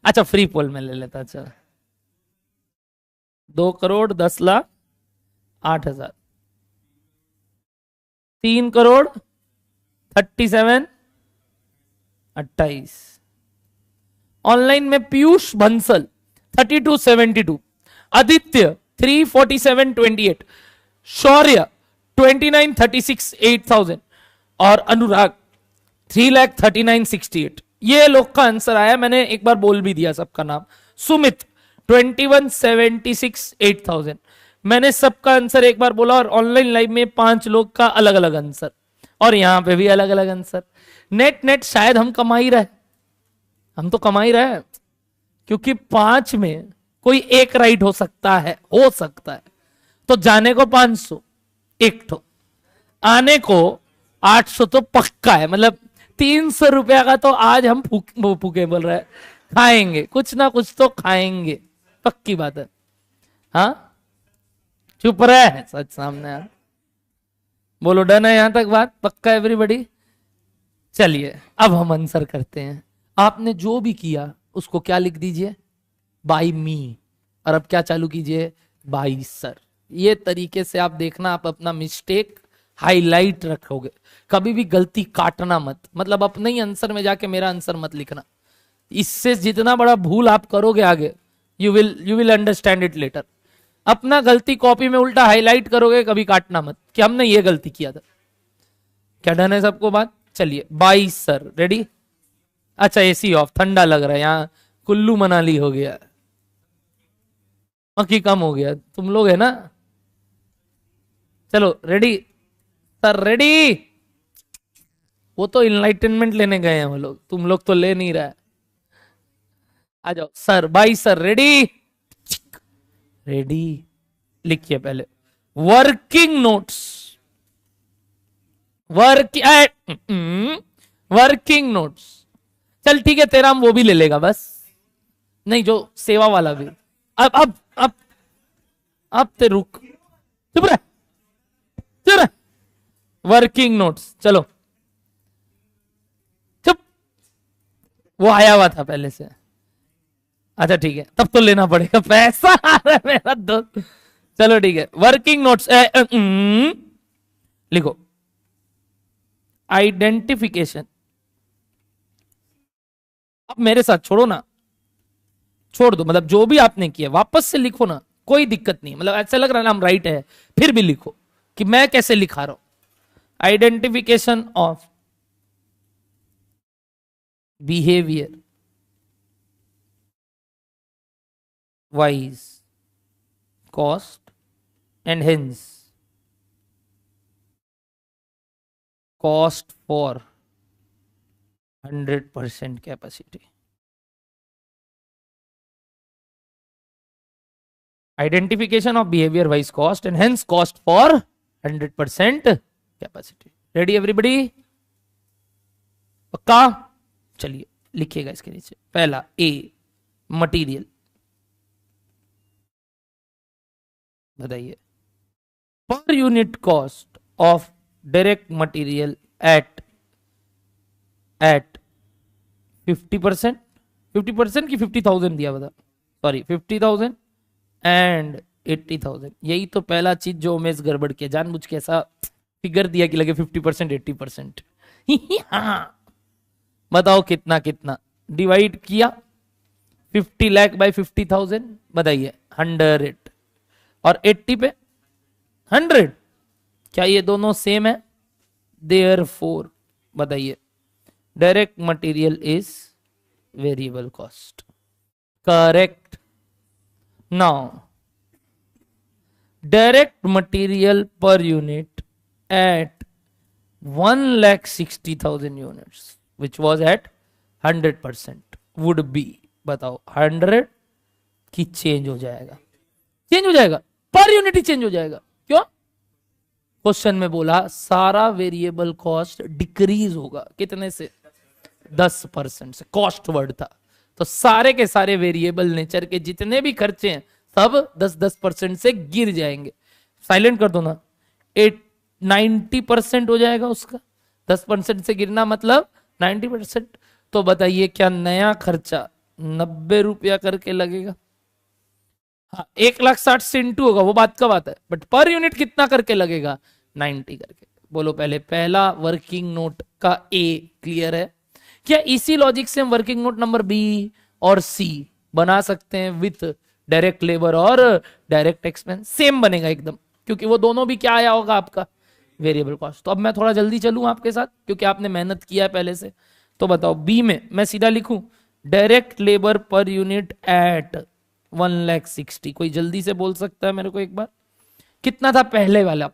अच्छा, फ्री पोल में ले लेता। अच्छा, 2,10,08,000। 3,37,28,000। ऑनलाइन में पीयूष बंसल 32,72। आदित्य 3,47,28। शौर्य 29,36,8,000। और अनुराग 3,39,68। ये लोग का आंसर आया। मैंने एक बार बोल भी दिया सबका नाम। सुमित 21,76,8,000। मैंने सबका आंसर एक बार बोला, और ऑनलाइन लाइव में 5 लोग का अलग अलग आंसर, और यहां पे भी अलग अलग आंसर। नेट नेट शायद हम कमा ही रहे, हम तो कमा ही रहे, क्योंकि 5 में कोई एक राइट हो सकता है, हो सकता है। तो जाने को 500 एक ठो, आने को 800 तो पक्का है। मतलब 300 रुपया का तो आज हम फूके बोल रहे हैं, खाएंगे कुछ ना कुछ तो खाएंगे, पक्की बात है। हाँ, चुप रहे, सच सामने यार। बोलो डन है यहां तक बात? पक्का एवरीबॉडी? चलिए अब हम आंसर करते हैं। आपने जो भी किया उसको क्या लिख दीजिए? By me. और अब क्या चालू कीजिए? By sir. ये तरीके से आप देखना, आप अपना मिस्टेक हाईलाइट रखोगे, कभी भी गलती काटना मत। मतलब अपने ही आंसर में जाके मेरा आंसर मत लिखना, इससे जितना बड़ा भूल आप करोगे आगे, you will understand it later. अपना गलती कॉपी में उल्टा हाईलाइट करोगे, कभी काटना मत कि हमने ये गलती किया था। क्या डन है सबको बात? चलिए 22 सर, रेडी? अच्छा एसी ऑफ, ठंडा लग रहा है यहाँ, कुल्लू मनाली हो गया, मक्खी कम हो गया, तुम लोग है ना। चलो रेडी सर, रेडी? वो तो इनलाइटनमेंट लेने गए हैं वो लोग, तुम लोग तो ले नहीं रहा है। आ जाओ सर, 22 सर, रेडी? रेडी लिखिए पहले, वर्किंग नोट्स, वर्किंग नोट्स। चल ठीक है, तेरा हम वो भी ले लेगा बस, नहीं जो सेवा वाला भी। अब ते रुक, चुप रह, चुप रह। वर्किंग नोट्स, चलो चुप, वो आया हुआ था पहले से। अच्छा ठीक है, तब तो लेना पड़ेगा, पैसा आ रहा है मेरा दोस्त। चलो ठीक है, वर्किंग नोट्स लिखो। आइडेंटिफिकेशन, अब मेरे साथ छोड़ो ना, छोड़ दो, मतलब जो भी आपने किया वापस से लिखो ना, कोई दिक्कत नहीं। मतलब ऐसा लग रहा है ना हम राइट है, फिर भी लिखो कि मैं कैसे लिखा रहा हूं। Identification of behaviour wise cost and hence cost for 100% capacity. Identification of behaviour wise cost and hence cost for 100% capacity. Ready everybody? पक्का? चलिए लिखिएगा इसके नीचे। पहला ए, मटेरियल, बताइए per unit cost of direct material at 50%, 50% की 50,000 दिया, बता, सॉरी 50,000 एंड 80,000। यही तो पहला चीज जो उमेश गड़बड़ किया, जानबूझ के ऐसा फिगर दिया कि लगे 50% 80%। हाँ बताओ कितना कितना डिवाइड किया, 50 लाख बाय 50,000, बताइए 100, और 80 पे 100, क्या ये दोनों सेम है? देयरफॉर बताइए direct material is variable cost. Correct. Now direct material per unit at 1,60,000 units which was at 100% would be, बताओ 100 की चेंज हो जाएगा, चेंज हो जाएगा, पर यूनिट ही चेंज हो जाएगा। क्यों? क्वेश्चन में बोला सारा वेरिएबल कॉस्ट डिक्रीज होगा, कितने से? 10% से। कॉस्ट वर्ड था, तो सारे के सारे वेरिएबल नेचर के जितने भी खर्चे हैं सब 10% से गिर जाएंगे। साइलेंट कर दो ना, 90% हो जाएगा उसका। 10% से गिरना मतलब 90%। तो बताइए क्या नया खर्चा 90 रुपया करके लगेगा? हाँ 1,60,000 से इंटू होगा, वो बात का बात है, बट पर यूनिट कितना करके लगेगा? 90 करके। बोलो पहले पहला वर्किंग नोट का ए क्लियर है क्या? इसी लॉजिक से हम वर्किंग नोट नंबर बी और सी बना सकते हैं विथ डायरेक्ट लेबर और डायरेक्ट एक्सपेंस, सेम बनेगा एकदम, क्योंकि वो दोनों भी क्या आया होगा आपका? Variable cost. तो अब मैं थोड़ा जल्दी चलूं आपके साथ, क्योंकि आपने मेहनत किया है पहले से। तो बताओ बी में मैं सीधा लिखूं direct labour per unit at 1,60,000। कोई जल्दी से बोल सकता है मेरे को एक बार? कितना था पहले वाला?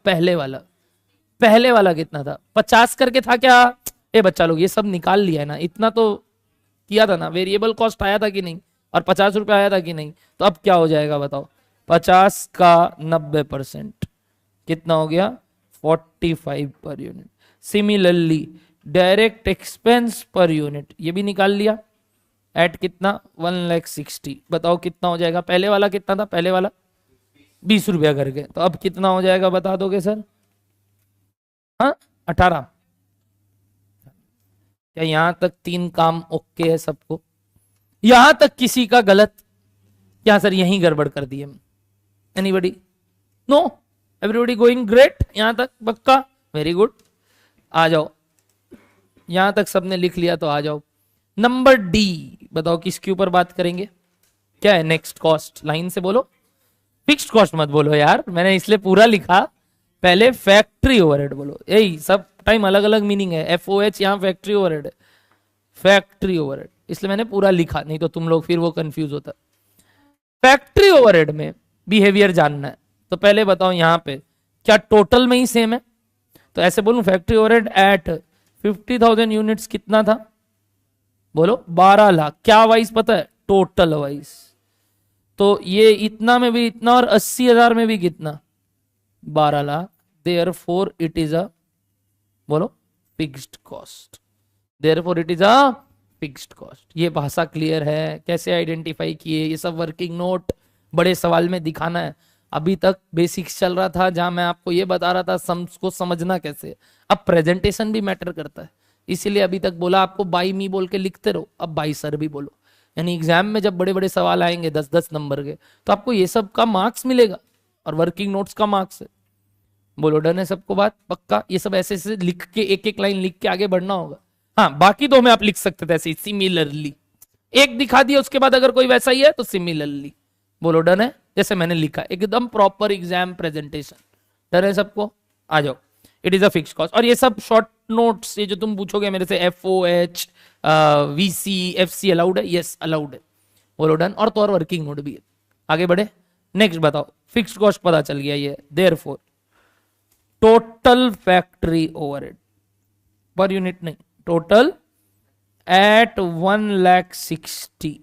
पहले वाला कितना था? 50 करके था क्या? ए बच्चा लोग ये सब निकाल लिया है ना, इतना तो किया था ना, वेरिएबल कॉस्ट आया था कि नहीं, और 50 रुपया आया था कि नहीं। तो अब क्या हो जाएगा बताओ? 50 का 90% कितना हो गया? 45 per unit. Similarly direct expense per unit ये भी निकाल लिया, एट कितना? 1,60,000। बताओ कितना हो जाएगा? पहले वाला कितना था? पहले वाला 20 रुपया करके, तो अब कितना हो जाएगा बता दोगे सर? हाँ 18। क्या यहां तक 3 काम ओके है सबको? यहां तक किसी का गलत? क्या सर यहीं गड़बड़ कर दिए? Anybody? No, everybody going great यहां तक? पक्का? Very good. आ जाओ, यहां तक सबने लिख लिया तो आ जाओ। नंबर डी बताओ किसके ऊपर बात करेंगे? क्या है नेक्स्ट कॉस्ट, लाइन से बोलो। फिक्स्ड कॉस्ट मत बोलो यार, मैंने इसलिए पूरा लिखा, पहले फैक्ट्री ओवरहेड बोलो। यही सब टाइम अलग अलग मीनिंग है, FOH यहाँ फैक्ट्री ओवरहेड है, फैक्ट्री ओवरहेड, इसलिए मैंने पूरा लिखा, नहीं तो तुम लोग फिर वो कंफ्यूज होता। फैक्ट्री ओवरहेड में बिहेवियर जानना है, तो पहले बताओ यहाँ पे क्या टोटल में ही सेम है, तो ऐसे बोलूं फैक्ट्री ओवरहेड एट 50,000 यूनिट्स कितना था, बोलो 12 लाख। क्या वाइज पता है, टोटल वाइज। तो ये इतना में भी इतना और 80,000 में भी कितना, 12 lakh. Therefore it is a, बोलो fixed cost, therefore it is a fixed cost. ये भाषा क्लियर है, कैसे आइडेंटिफाई किए, ये सब वर्किंग नोट बड़े सवाल में दिखाना है। अभी तक बेसिक्स चल रहा था जहां मैं आपको ये बता रहा था सम्स को समझना कैसे, अब प्रेजेंटेशन भी मैटर करता है, इसीलिए अभी तक बोला आपको बाई मी बोल के लिखते रहो, अब बाई सर भी बोलो। यानी एग्जाम में जब बड़े बड़े सवाल आएंगे 10-10 नंबर के, तो आपको ये सब का मार्क्स मिलेगा और वर्किंग नोट्स का मार्क्स है। बोलो डन है सबको बात, पक्का। ये सब ऐसे ऐसे लिख के एक एक लाइन लिख के आगे बढ़ना होगा। हाँ बाकी दो में आप लिख सकते थे ऐसे सिमिलरली, एक दिखा दिया उसके बाद अगर कोई वैसा ही है तो सिमिलरली। बोलो डन है, जैसे मैंने लिखा एकदम प्रॉपर एग्जाम प्रेजेंटेशन। डन है सबको, आ जाओ। It is a fix cost, और ये सब शॉर्ट नोट्स, ये जो तुम पूछोगे मेरे से FOH VC FC अलाउड है, यस अलाउड है। बोलो डन, और तो और वर्किंग नोट भी है। आगे बढ़े, नेक्स्ट बताओ। फिक्स्ड कॉस्ट पता चल गया ये, therefore total factory overhead per unit नहीं, टोटल एट 1,60,000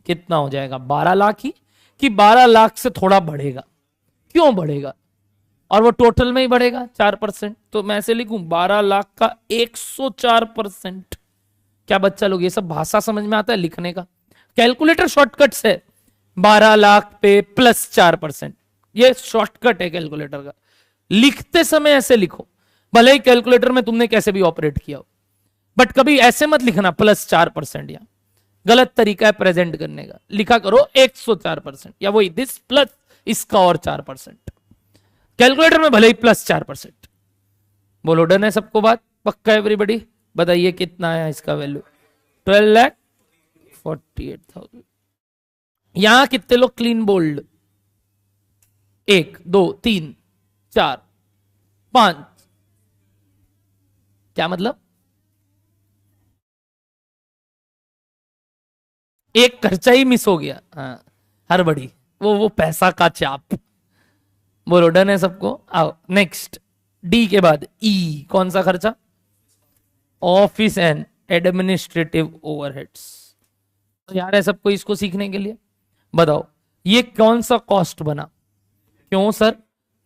कितना हो जाएगा, 12 लाख ही, कि 12 लाख से थोड़ा बढ़ेगा। क्यों बढ़ेगा, और वो टोटल में ही बढ़ेगा 4%, तो मैं ऐसे लिखूं 12 लाख का 104%। क्या बच्चा लोग ये सब भाषा समझ में आता है लिखने का, कैलकुलेटर शॉर्टकट से 12 लाख पे प्लस 4%, ये शॉर्टकट है कैलकुलेटर का। लिखते समय ऐसे लिखो, भले ही कैलकुलेटर में तुमने कैसे भी ऑपरेट किया हो, बट कभी ऐसे मत लिखना प्लस 4%, या गलत तरीका है प्रेजेंट करने का। लिखा करो 104%, या वही दिस प्लस इसका और 4%, कैलकुलेटर में भले ही प्लस 4%। बोलो डन है सबको बात, पक्का एवरीबॉडी। बताइए कितना आया इसका वैल्यू, 12,48,000। यहां कितने लोग क्लीन बोल्ड, 1 2 3 4 5, क्या मतलब, एक खर्चा ही मिस हो गया, हाँ हड़बड़ी, वो पैसा का चाप। बोलो डन है सबको, आओ नेक्स्ट। डी के बाद ई, कौन सा खर्चा, ऑफिस एंड एडमिनिस्ट्रेटिव ओवरहेड्स। तो यार है सबको इसको सीखने के लिए। बताओ ये कौन सा कॉस्ट बना, क्यों सर,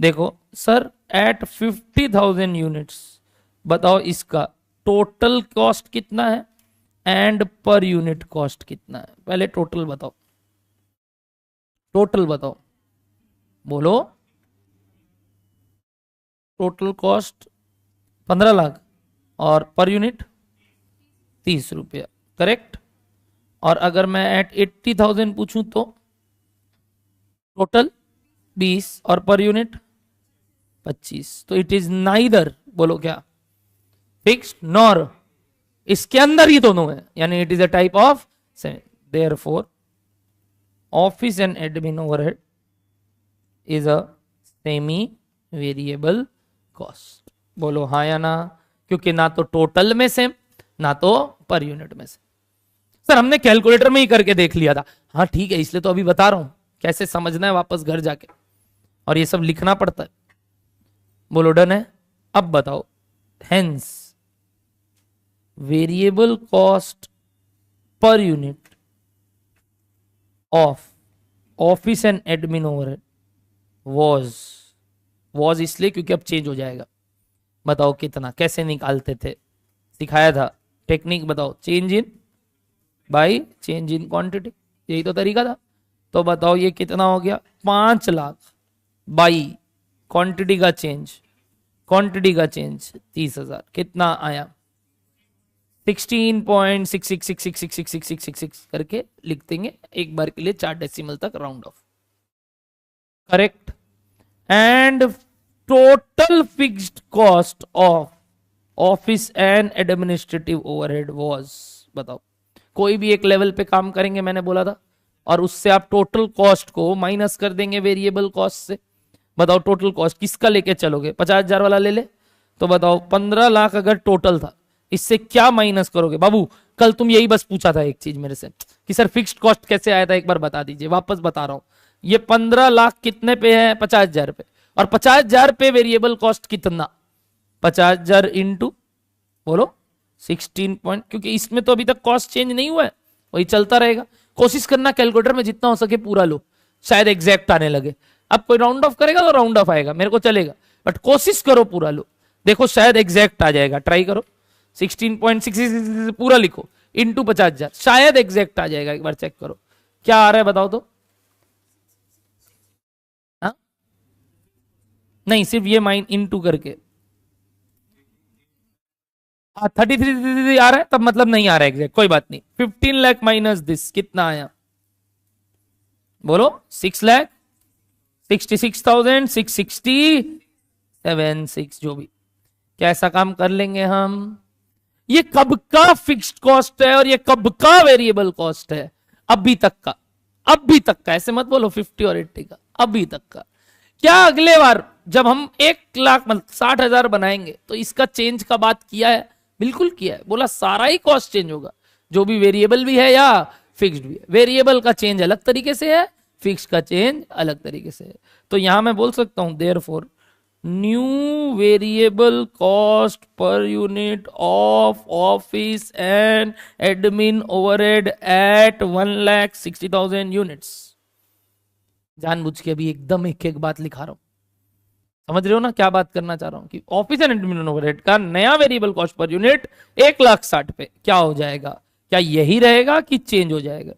देखो सर एट 50,000 यूनिट्स, बताओ इसका टोटल कॉस्ट कितना है एंड पर यूनिट कॉस्ट कितना है। पहले टोटल बताओ, टोटल बताओ, बोलो टोटल कॉस्ट 15 लाख और पर यूनिट 30 रुपया, करेक्ट। और अगर मैं एट 80,000 पूछूं तो टोटल 20 और पर यूनिट 25, तो इट इज नाइदर, बोलो क्या, फिक्स्ड नॉर, इसके अंदर ही दोनों है, यानी it is a type of therefore office and admin overhead is a semi variable cost. बोलो हाँ या ना, क्योंकि ना तो टोटल में सेम ना तो पर यूनिट में सेम। सर हमने कैलकुलेटर में ही करके देख लिया था, हाँ ठीक है, इसलिए तो अभी बता रहा हूं कैसे समझना है वापस घर जाके, और ये सब लिखना पड़ता है। बोलो डन है, अब बताओ hence variable cost per unit of office and admin overhead was इसलिए क्योंकि अब चेंज हो जाएगा। बताओ कितना, कैसे निकालते थे, सिखाया था टेक्निक, बताओ change in by change in quantity, यही तो तरीका था। तो बताओ ये कितना हो गया, 5 लाख बाई क्वांटिटी का चेंज, क्वांटिटी का चेंज 30,000, कितना आया 16.66666666 करके लिख देंगे एक बार के लिए, 4 डेसिमल तक round of, correct. And total fixed cost of office and administrative overhead was, बताओ कोई भी एक लेवल पे काम करेंगे, मैंने बोला था और उससे आप टोटल कॉस्ट को माइनस कर देंगे वेरिएबल कॉस्ट से। बताओ टोटल कॉस्ट किसका लेके चलोगे, 50,000 वाला ले ले। तो बताओ 15 लाख अगर टोटल था, इससे क्या माइनस करोगे बाबू। कल तुम यही बस पूछा था एक चीज मेरे से कि सर फिक्स्ड कॉस्ट कैसे आया था, एक बार बता दीजिए। वापस बता रहा हूं, ये 15 लाख कितने पे है, 50,000 पे, और 50,000 पे वेरिएबल कॉस्ट कितना, 50,000 इंटू बोलो 16 पॉइंट, क्योंकि इसमें तो अभी तक कॉस्ट चेंज नहीं हुआ है, वही चलता रहेगा। कोशिश करना कैलकुलेटर में जितना हो सके पूरा लो, शायद एग्जैक्ट आने लगे। अब कोई राउंड ऑफ करेगा तो राउंड ऑफ आएगा, मेरे को चलेगा, बट कोशिश करो पूरा लो, देखो शायद एग्जैक्ट आ जाएगा। ट्राई करो 16.66 पूरा लिखो इंटू 50,000, शायद एग्जैक्ट आ जाएगा। एक बार चेक करो क्या आ रहा है, बताओ तो। हाँ नहीं, सिर्फ ये माइन इंटू करके 33 आ रहा है, तब मतलब नहीं आ रहा है एग्जैक्ट, कोई बात नहीं। 15 लाख माइनस दिस कितना आया, बोलो 6,66,660 जो भी, कैसा काम कर लेंगे हम। ये कब का फिक्स्ड कॉस्ट है और ये कब का वेरिएबल कॉस्ट है, अभी तक का, अभी तक का। ऐसे मत बोलो 50 और 80 का, अभी तक का। क्या अगले बार जब हम 1 लाख मतलब 60,000 बनाएंगे तो इसका चेंज का बात किया है, बिल्कुल किया है। बोला सारा ही कॉस्ट चेंज होगा, जो भी वेरिएबल भी है या फिक्स्ड भी है। वेरिएबल का चेंज अलग तरीके से है, फिक्स का चेंज अलग तरीके से है। तो यहां मैं बोल सकता हूं therefore new variable cost per unit of office and admin overhead at 1,60,000 units. जानबूझ के अभी एकदम एक एक बात लिखा रहा हूं, समझ रहे हो ना क्या बात करना चाह रहा हूं, कि ऑफिस एंड एडमिन ओवरहेड का नया वेरिएबल कॉस्ट पर यूनिट 1,60,000 पे क्या हो जाएगा। क्या यही रहेगा कि चेंज हो जाएगा,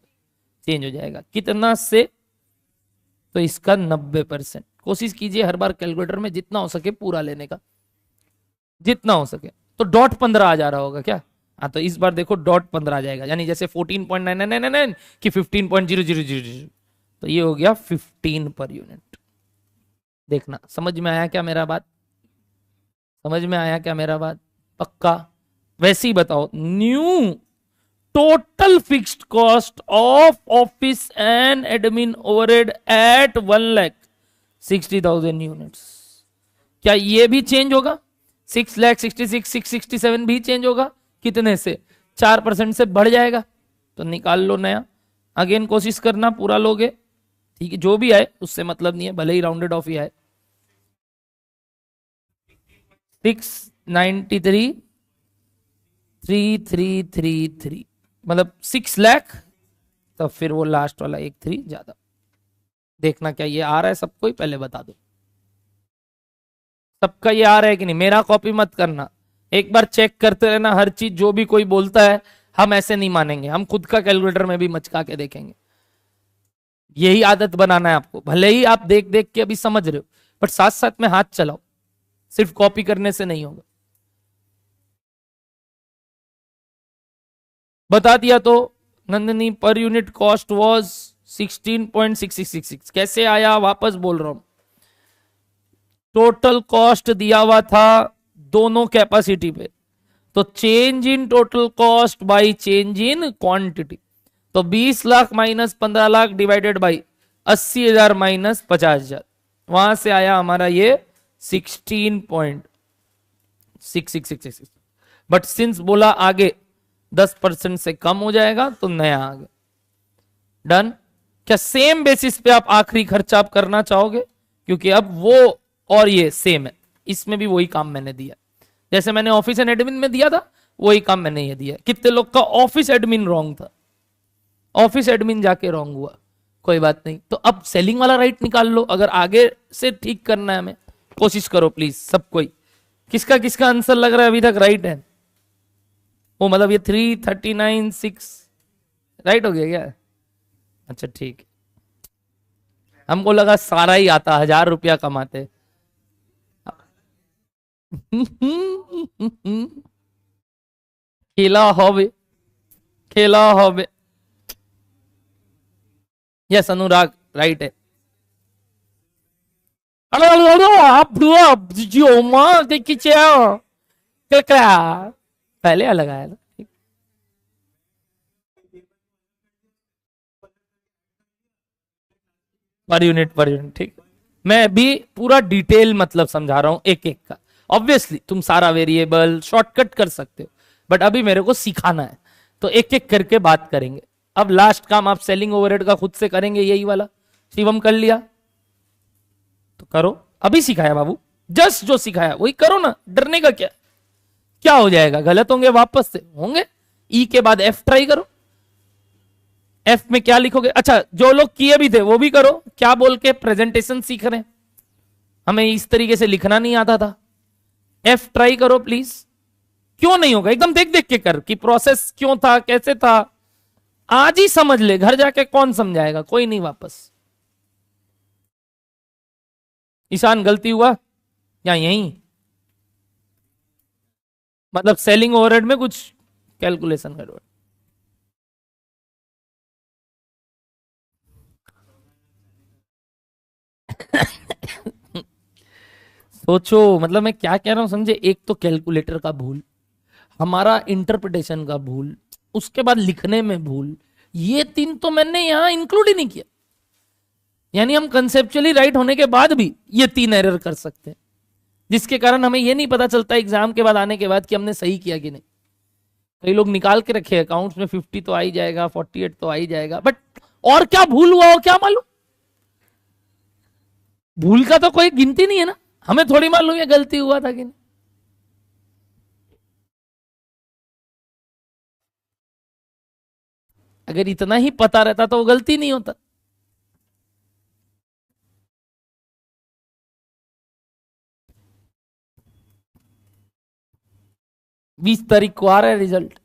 चेंज हो जाएगा। कितना से, तो इसका 90%। कोशिश कीजिए हर बार कैलकुलेटर में जितना हो सके पूरा लेने का, जितना हो सके। तो डॉट 15 आ जा रहा होगा क्या, हाँ तो इस बार देखो डॉट 15 आ जाएगा, यानी जैसे 14.9999 कि 15.0000, तो ये हो गया 15 पर यूनिट। देखना समझ में आया क्या मेरा बात, समझ में आया क्या मेरा बात, पक्का। वैसे ही बताओ new total fixed cost of office and admin overhead at 1,60,000 units, क्या ये भी चेंज होगा। 6,66,667 भी चेंज होगा, कितने से, 4% से बढ़ जाएगा। तो निकाल लो नया, अगेन कोशिश करना पूरा लोगे, ठीक है। जो भी आए उससे मतलब नहीं है, भले ही राउंडेड ऑफ ही आए। 693,333 मतलब 6 लाख, तो फिर वो लास्ट वाला एक 3 ज्यादा। देखना क्या ये आ रहा है सबको ही, पहले बता दो सबका ये आ रहा है कि नहीं। मेरा कॉपी मत करना, एक बार चेक करते रहना हर चीज। जो भी कोई बोलता है हम ऐसे नहीं मानेंगे, हम खुद का कैलकुलेटर में भी मचका के देखेंगे। यही आदत बनाना है आपको, भले ही आप देख देख के अभी समझ रहे हो, बट साथ साथ में हाथ चलाओ, सिर्फ कॉपी करने से नहीं होगा। बता दिया तो Nandini, per unit cost was 16.6666। कैसे आया, वापस बोल रहा हूं। टोटल कॉस्ट दिया हुआ था दोनों कैपेसिटी पे, तो change in total cost by change in quantity. तो 20 lakh minus 15 lakh divided by 80,000 minus 50,000, वहां से आया हमारा ये 16.6666। बट सिंस बोला आगे 10% से कम हो जाएगा तो नया आ गया। डन। क्या सेम बेसिस पे आप आखिरी खर्चा आप करना चाहोगे, क्योंकि अब वो और ये सेम है, इसमें भी वही काम मैंने दिया, जैसे मैंने ऑफिस एंड एडमिन में दिया था वही काम मैंने ये दिया। कितने लोग का ऑफिस एडमिन रॉन्ग था, ऑफिस एडमिन जाके रॉन्ग हुआ, कोई बात नहीं। तो अब सेलिंग वाला राइट निकाल लो, अगर आगे से ठीक करना है हमें। कोशिश करो प्लीज सब कोई, किसका किसका आंसर लग रहा है अभी तक राइट है। वो मतलब ये 339.6 राइट हो गया क्या, अच्छा ठीक। हमको लगा सारा ही आता, 1,000 रुपया कमाते। खेला होवे, खेला होवे। यस अनुराग राइट है। पहले अलग आया था। पर यूनिट, ठीक है। मैं अभी पूरा डिटेल मतलब समझा रहा हूं एक एक का। ऑब्वियसली तुम सारा वेरिएबल शॉर्टकट कर सकते हो, बट अभी मेरे को सिखाना है, तो एक एक करके बात करेंगे। अब लास्ट काम आप सेलिंग ओवरहेड का खुद से करेंगे, यही वाला। शिवम कर लिया तो करो, अभी सिखाया बाबू, जस्ट जो सिखाया वही करो ना, डरने का क्या। क्या हो जाएगा, गलत होंगे वापस से होंगे। ई के बाद एफ ट्राई करो। एफ में क्या लिखोगे, अच्छा जो लोग किए भी थे वो भी करो। क्या बोल के प्रेजेंटेशन सीख रहे हैं, हमें इस तरीके से लिखना नहीं आता था। एफ ट्राई करो प्लीज। क्यों नहीं होगा, एकदम देख देख के कर कि प्रोसेस क्यों था, कैसे था। आज ही समझ ले, घर जाके कौन समझाएगा, कोई नहीं वापस। ईशान गलती हुआ या यहीं, मतलब सेलिंग ओवरहेड में कुछ कैलकुलेशन करो। सोचो, मतलब मैं क्या कह रहा हूं समझे। एक तो कैलकुलेटर का भूल, हमारा इंटरप्रिटेशन का भूल, उसके बाद लिखने में भूल, ये तीन तो मैंने यहां इंक्लूड ही नहीं किया। यानी हम कंसेप्चुअली राइट होने के बाद भी ये तीन एरर कर सकते हैं, जिसके कारण हमें ये नहीं पता चलता एग्जाम के बाद आने के बाद कि हमने सही किया कि नहीं। कई लोग निकाल के रखे अकाउंट्स में 50 तो आ ही जाएगा, 48 तो आ ही जाएगा, बट और क्या भूल हुआ हो क्या मालूम। भूल का तो कोई गिनती नहीं है ना, हमें थोड़ी मालूम है गलती हुआ था कि नहीं। अगर इतना ही पता रहता तो वो गलती नहीं होता। 20 तारीख को आ रहा है रिजल्ट,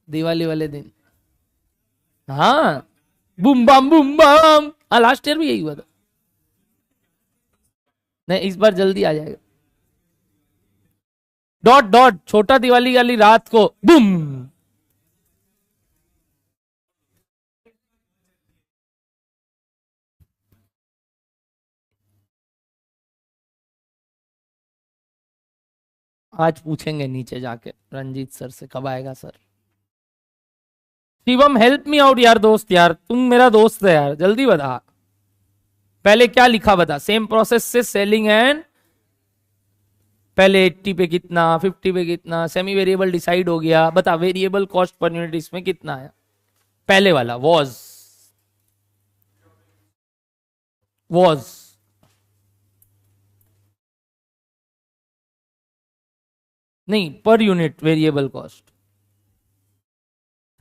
दिवाली वाले दिन। हाँ, बुम बम बुम बम। हाँ, लास्ट ईयर भी यही हुआ था। नहीं, इस बार जल्दी आ जाएगा। डॉट डॉट, छोटा दिवाली वाली रात को बुम। आज पूछेंगे नीचे जाके रंजीत सर से कब आएगा sir. Shivam help me out यार दोस्त, यार तुम मेरा दोस्त है यार, जल्दी बता। पहले क्या लिखा बता, सेम प्रोसेस से सेलिंग एंड, पहले 80 पे कितना, 50 पे कितना, सेमी वेरिएबल डिसाइड हो गया, बता वेरिएबल कॉस्ट पर यूनिट इसमें कितना है। पहले वाला वॉज नहीं, पर यूनिट वेरिएबल कॉस्ट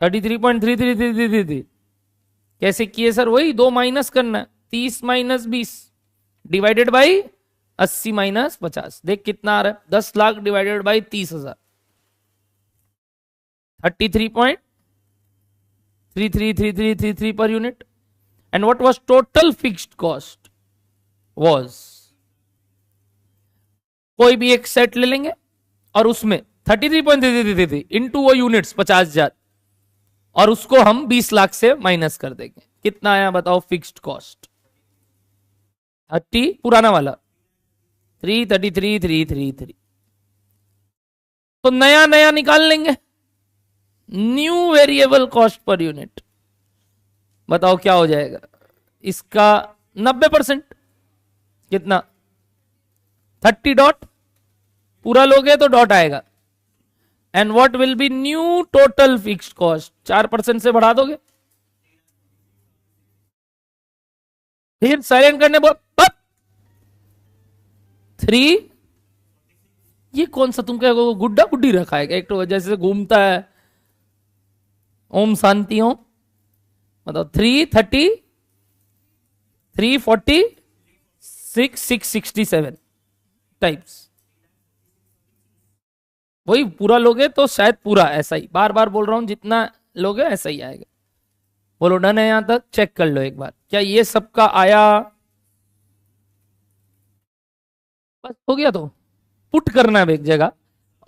33.333333। कैसे किए सर, वही 2 माइनस करना है, 30 माइनस 20 डिवाइडेड बाई 80 माइनस 50। देख कितना आ रहा है, 10 lakh divided by 30,000, 33.333333 per unit. And what was total fixed cost was, कोई भी एक सेट ले लेंगे और उसमें 33.3333 इंटू वो यूनिट्स 50,000, और उसको हम 20 लाख से माइनस कर देंगे। कितना आया बताओ फिक्स्ड कॉस्ट। 30 पुराना वाला 333,333। तो नया नया निकाल लेंगे, new variable cost per unit. बताओ क्या हो जाएगा इसका, 90%। कितना, 30 डॉट, पूरा लोगे तो डॉट आएगा। And what will be new total fixed cost, 4% से बढ़ा दोगे। फिर साइलेंट करने बोल 3। ये कौन सा तुम क्या गुड्डा गुड्डी रखा है क्या, एक तो जैसे घूमता है। ओम शांति हो, बताओ 330, 346, 667 टाइप्स। वही पूरा लोगे तो शायद पूरा ऐसा ही, बार बार बोल रहा हूं, जितना लोगे ऐसा ही आएगा। बोलो डन है, यहां तक चेक कर लो एक बार, क्या ये सबका आया। बस हो गया, तो पुट करना है एक जगह।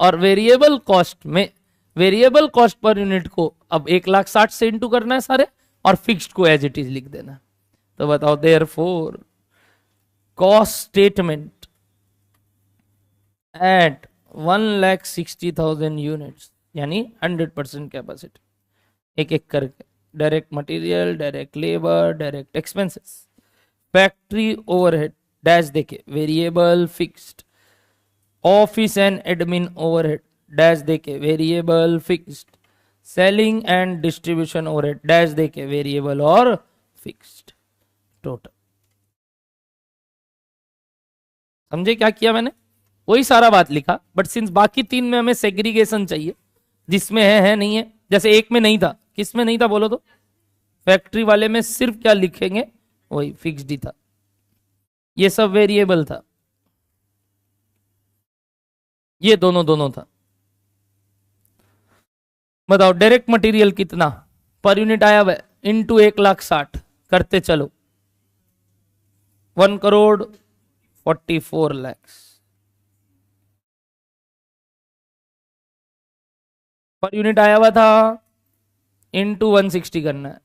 और वेरिएबल कॉस्ट में, वेरिएबल कॉस्ट पर यूनिट को अब 1,60,000 से इंटू करना है सारे, और फिक्स्ड को एज इट इज लिख देना। तो बताओ therefore cost statement at 1,60,000 units, यानी 100% कैपेसिटी। एक एक करके direct material, direct labour, direct expenses, factory overhead dash देके variable fixed, office and admin overhead dash देके variable fixed, selling and distribution overhead dash देके वेरिएबल और फिक्स्ड, टोटल। समझे क्या किया मैंने? वही सारा बात लिखा, बट सिंस बाकी तीन में हमें सेग्रीगेशन चाहिए, जिसमें है नहीं है। जैसे एक में नहीं था, किस में नहीं था बोलो तो? फैक्ट्री वाले में सिर्फ क्या लिखेंगे, वही फिक्स्ड ही था, ये सब वेरिएबल था, ये दोनों दोनों था। बताओ डायरेक्ट मटेरियल कितना पर यूनिट आया हुआ है, इंटू 1,60,000 करते चलो, 1,44,00,000 पर यूनिट आया हुआ था, इंटू 160 करना है।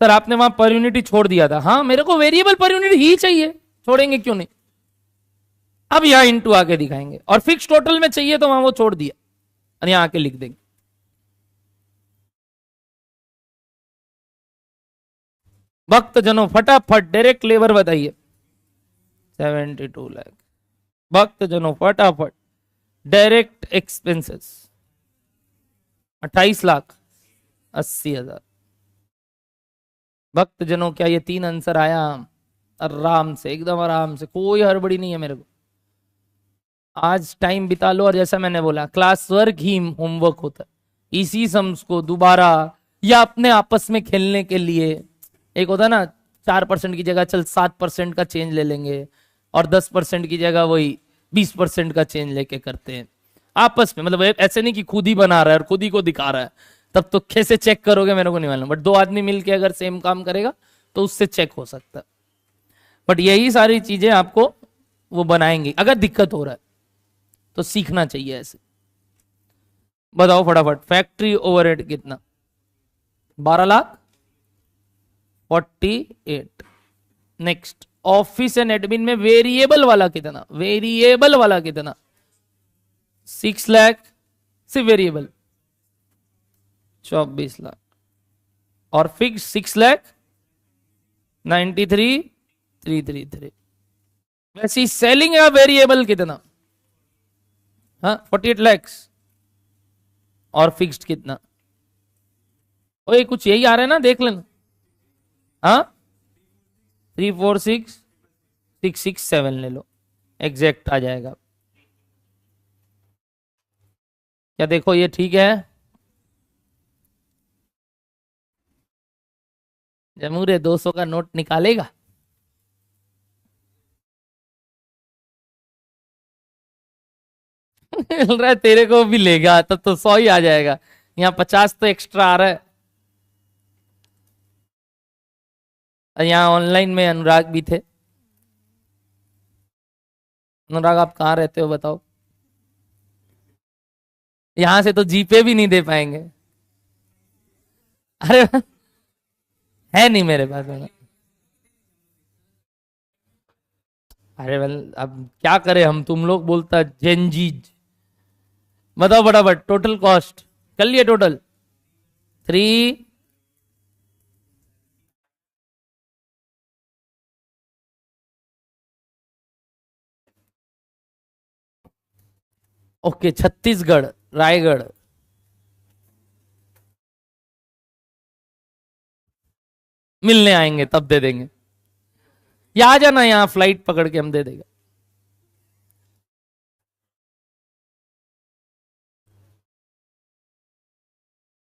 सर आपने वहां पर यूनिट ही छोड़ दिया था। हाँ मेरे को वेरिएबल पर यूनिट ही चाहिए, छोड़ेंगे क्यों नहीं। अब यहां इंटू आके दिखाएंगे, और फिक्स टोटल में चाहिए तो वहां वो छोड़ दिया और यहां आके लिख देंगे। भक्त जनों फटाफट डायरेक्ट लेबर बताइए। 72 लाख। भक्त जनों फटाफट डायरेक्ट एक्सपेंसेस 28,80,000। भक्त जनों क्या ये 3 आंसर आया? आराम से, एकदम आराम से, कोई हड़बड़ी नहीं है मेरे को। आज टाइम बिता लो, और जैसा मैंने बोला क्लास वर्क ही होमवर्क होता है। इसी सम्स को दोबारा या अपने आपस में खेलने के लिए, एक होता है ना 4% की जगह चल 7% का चेंज ले लेंगे, और 10% की जगह वही 20% का चेंज लेके करते हैं आपस में। मतलब ऐसे नहीं कि खुद ही बना रहा है और खुद ही को दिखा रहा है, तब तो कैसे चेक करोगे मेरे को नहीं मालूम, बट 2 आदमी मिलके अगर सेम काम करेगा तो उससे चेक हो सकता है। बट यही सारी चीजें आपको वो बनाएंगी। अगर दिक्कत हो रहा है तो सीखना चाहिए ऐसे। बताओ फटाफट फैक्ट्री ओवरहेड कितना? 12,48,00,000। नेक्स्ट ऑफिस एंड एडमिन में वेरिएबल वाला कितना? वेरिएबल वाला कितना? 6 लाख सिर्फ वेरिएबल, 24 लाख, और फिक्स 6,93,333। वैसे सेलिंग या वेरिएबल कितना? हाँ 48 लाख, और फिक्स्ड कितना? ओए कुछ यही आ रहा है ना, देख लेना। हाँ 346,667 ले लो, एग्जैक्ट आ जाएगा। क्या देखो ये ठीक है? जमूरे 200 का नोट निकालेगा? मिल रहा है तेरे को भी लेगा तब तो 100 ही आ जाएगा। यहाँ 50 तो एक्स्ट्रा आ रहा है। यहाँ ऑनलाइन में अनुराग भी थे। अनुराग आप कहाँ रहते हो बताओ? यहां से तो जीपे भी नहीं दे पाएंगे। अरे है नहीं मेरे पास में। अरे अब क्या करें हम, तुम लोग बोलता जेनजीज। बताओ फटाफट टोटल कॉस्ट कर लिए? Total 3 okay, Chhattisgarh Raigarh. मिलने आएंगे तब दे देंगे, या आ जाना यहाँ फ्लाइट पकड़ के हम दे देंगे।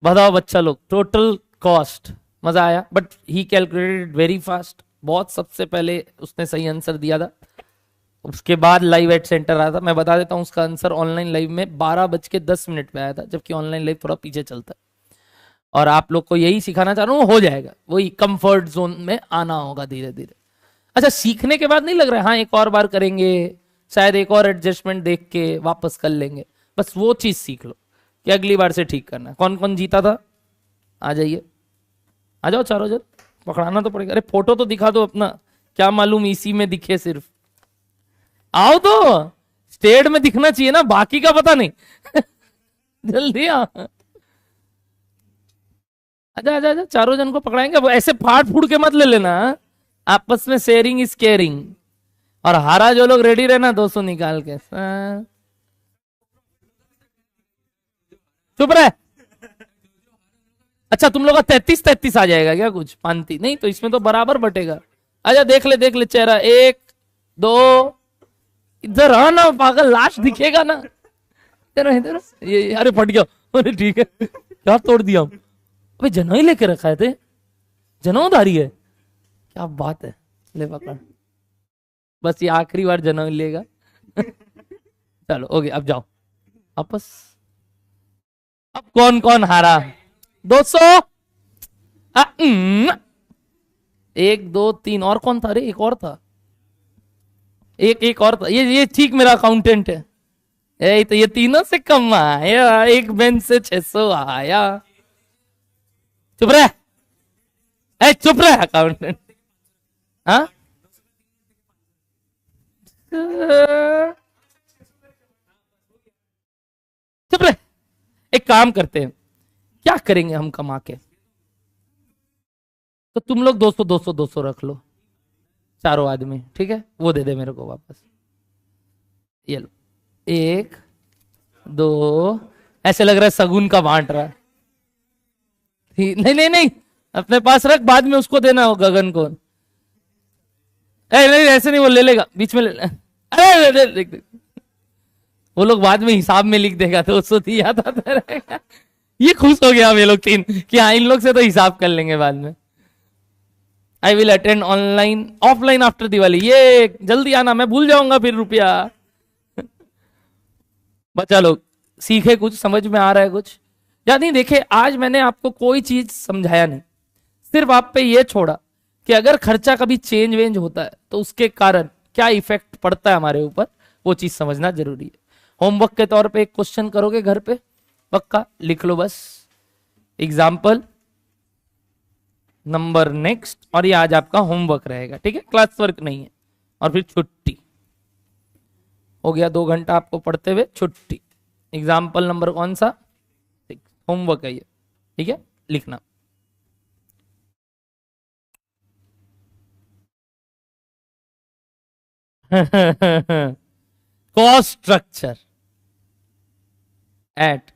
बताओ बच्चा लोग टोटल कॉस्ट। मजा आया, but he calculated very fast. बहुत सबसे पहले उसने सही आंसर दिया था, उसके बाद लाइव एट सेंटर आया था। मैं बता देता हूँ उसका आंसर ऑनलाइन लाइव में 12:10 पे आया था, जबकि ऑनलाइन लाइव थोड़ा पीछे चलता है। और आप लोग को यही सिखाना चाह रहा हूँ, हो जाएगा। वही कंफर्ट जोन में आना होगा धीरे धीरे। अच्छा सीखने के बाद नहीं लग रहा है हाँ एक और बार करेंगे, शायद एक और एडजस्टमेंट देख के वापस कर लेंगे, बस वो चीज सीख लो कि अगली बार से ठीक करना है। कौन कौन जीता था? आ जाइए, आ जाओ चारों जन, पकड़ाना तो पड़ेगा। अरे फोटो तो दिखा दो अपना, क्या मालूम इसी में दिखे सिर्फ। आओ तो, स्टेट में दिखना चाहिए ना, बाकी का पता नहीं। जल्दी आ। आजा आजा आजा, चारों जन को पकड़ाएंगे। अब ऐसे फाड़ फूड़ के मत ले लेना, हाँ? आपस में शेयरिंग इज केयरिंग। और हारा जो लोग रेडी रहना 200 निकाल के, हाँ। चुप रहे। अच्छा, तुम लोग का 33-33 आ जाएगा क्या? कुछ पांति नहीं तो इसमें तो बराबर बटेगा। अच्छा, देख ले चेहरा। एक, दो, इधर आ ना पागल, लाश दिखेगा ना। इधर इधर, ये अरे फट गया। अरे ठीक है, क्या तोड़ दिया हम? अबे जनो ही लेके रखा है थे, जनौधारी है। क्या बात है, ले पकड़। बस ये आखिरी बार जनौ लेगा। चलो ओके, अब जाओ वापस। अब कौन कौन हारा? 200। एक दो तीन, और कौन था? अरे एक और था, एक एक और था। ये ठीक मेरा अकाउंटेंट है। तो ये तीनों से कम आया, एक बेंच से 600 आया। चुप रहे, चुप रहे अकाउंटेंट। हाँ, चुप रहे। एक काम करते हैं, क्या करेंगे हम कमा के? तो तुम लोग 200 200 200 रख लो, चारों आदमी, ठीक है? वो दे दे मेरे को वापस। ये लो, एक, दो। ऐसे लग रहा है सगुन का बांट रहा है। नहीं नहीं नहीं, अपने पास रख, बाद में उसको देना हो, गगन को। नहीं ऐसे नहीं, वो ले लेगा, बीच में ले। अरे देख, वो लोग बाद में हिसाब में लिख देगा, तो उसको दिया था रहेगा। ये खुश हो गया ये लोग तीन कि हाँ, इन लोग से तो हिसाब कर लेंगे बाद में। I will attend online offline after Diwali. ये जल्दी आना, मैं भूल जाऊंगा फिर रुपया। बच्चा लोग सीखे, कुछ समझ में आ रहा है कुछ या नहीं? देखे, आज मैंने आपको कोई चीज समझाया नहीं, सिर्फ आप पे ये छोड़ा कि अगर खर्चा कभी चेंज वेंज होता है तो उसके कारण क्या इफेक्ट पड़ता है हमारे ऊपर, वो चीज समझना जरूरी है। होमवर्क के तौर पे एक क्वेश्चन करोगे घर पे, पक्का लिख लो बस, एग्जाम्पल नंबर नेक्स्ट। और ये आज आपका होमवर्क रहेगा, ठीक है? क्लास वर्क नहीं है। और फिर छुट्टी हो गया, 2 घंटा आपको पढ़ते हुए छुट्टी। एग्जाम्पल नंबर कौन सा? होमवर्क है ये, ठीक है? लिखना। Cost structure eight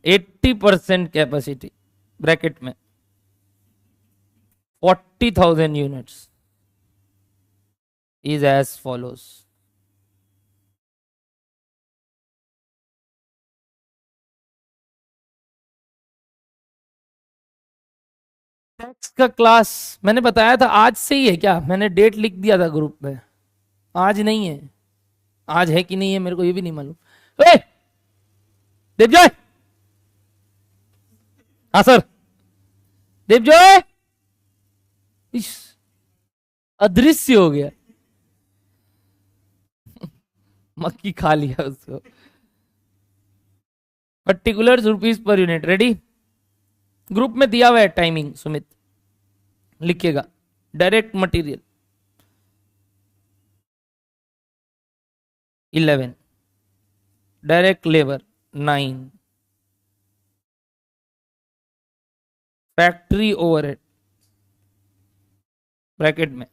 80% capacity, bracket में 40,000 units is as follows. Tax का क्लास मैंने बताया था आज से ही है क्या? मैंने डेट लिख दिया था ग्रुप में। आज नहीं है, आज है कि नहीं है मेरे को ये भी नहीं मालूम। देवजॉय, हाँ सर। देवजॉय अदृश्य हो गया, मक्खी खा लिया उसको। Particular rupees per unit, ready? Group में दिया हुआ है टाइमिंग, सुमित लिखिएगा। Direct material 11, direct labour 9, factory overhead bracket में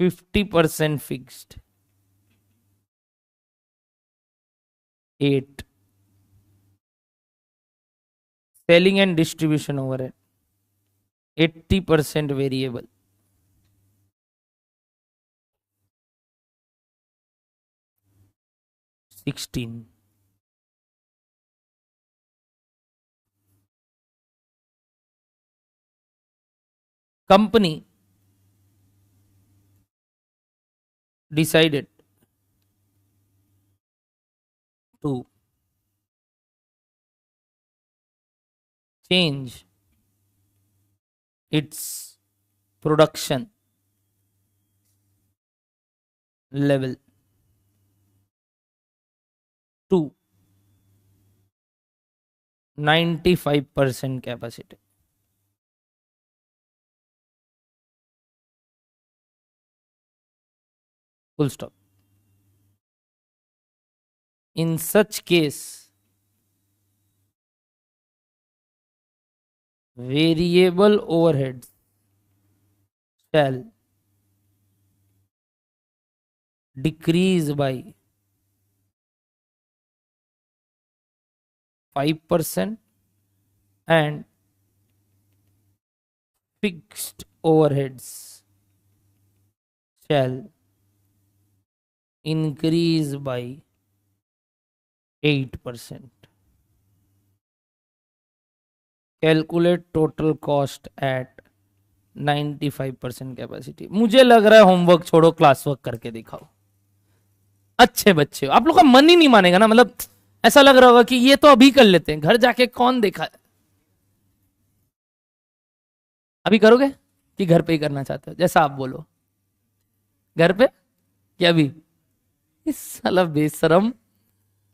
50% fixed 8, selling and distribution overhead 80% variable 16, company decided to change its production level to 95% capacity. Full stop. In such case, variable overheads shall decrease by 5% and fixed overheads shall increase by 8%. Calculate total cost at 95% capacity. मुझे लग रहा है homework छोड़ो, class work करके दिखाओ। अच्छे बच्चे हो आप लोग, का मन ही नहीं मानेगा ना, मतलब ऐसा लग रहा होगा कि ये तो अभी कर लेते हैं, घर जाके कौन देखा है। अभी करोगे कि घर पे ही करना चाहते हो, जैसा आप बोलो। घर पे क्या अभी? इस साला बेशरम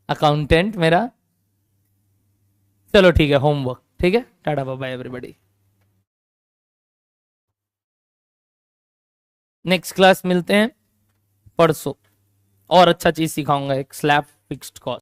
अकाउंटेंट मेरा। चलो ठीक है, होमवर्क ठीक है। Tata bye bye everybody. Next class मिलते हैं परसों, और अच्छा चीज सिखाऊंगा, एक स्लैब फिक्स्ड कॉस्ट।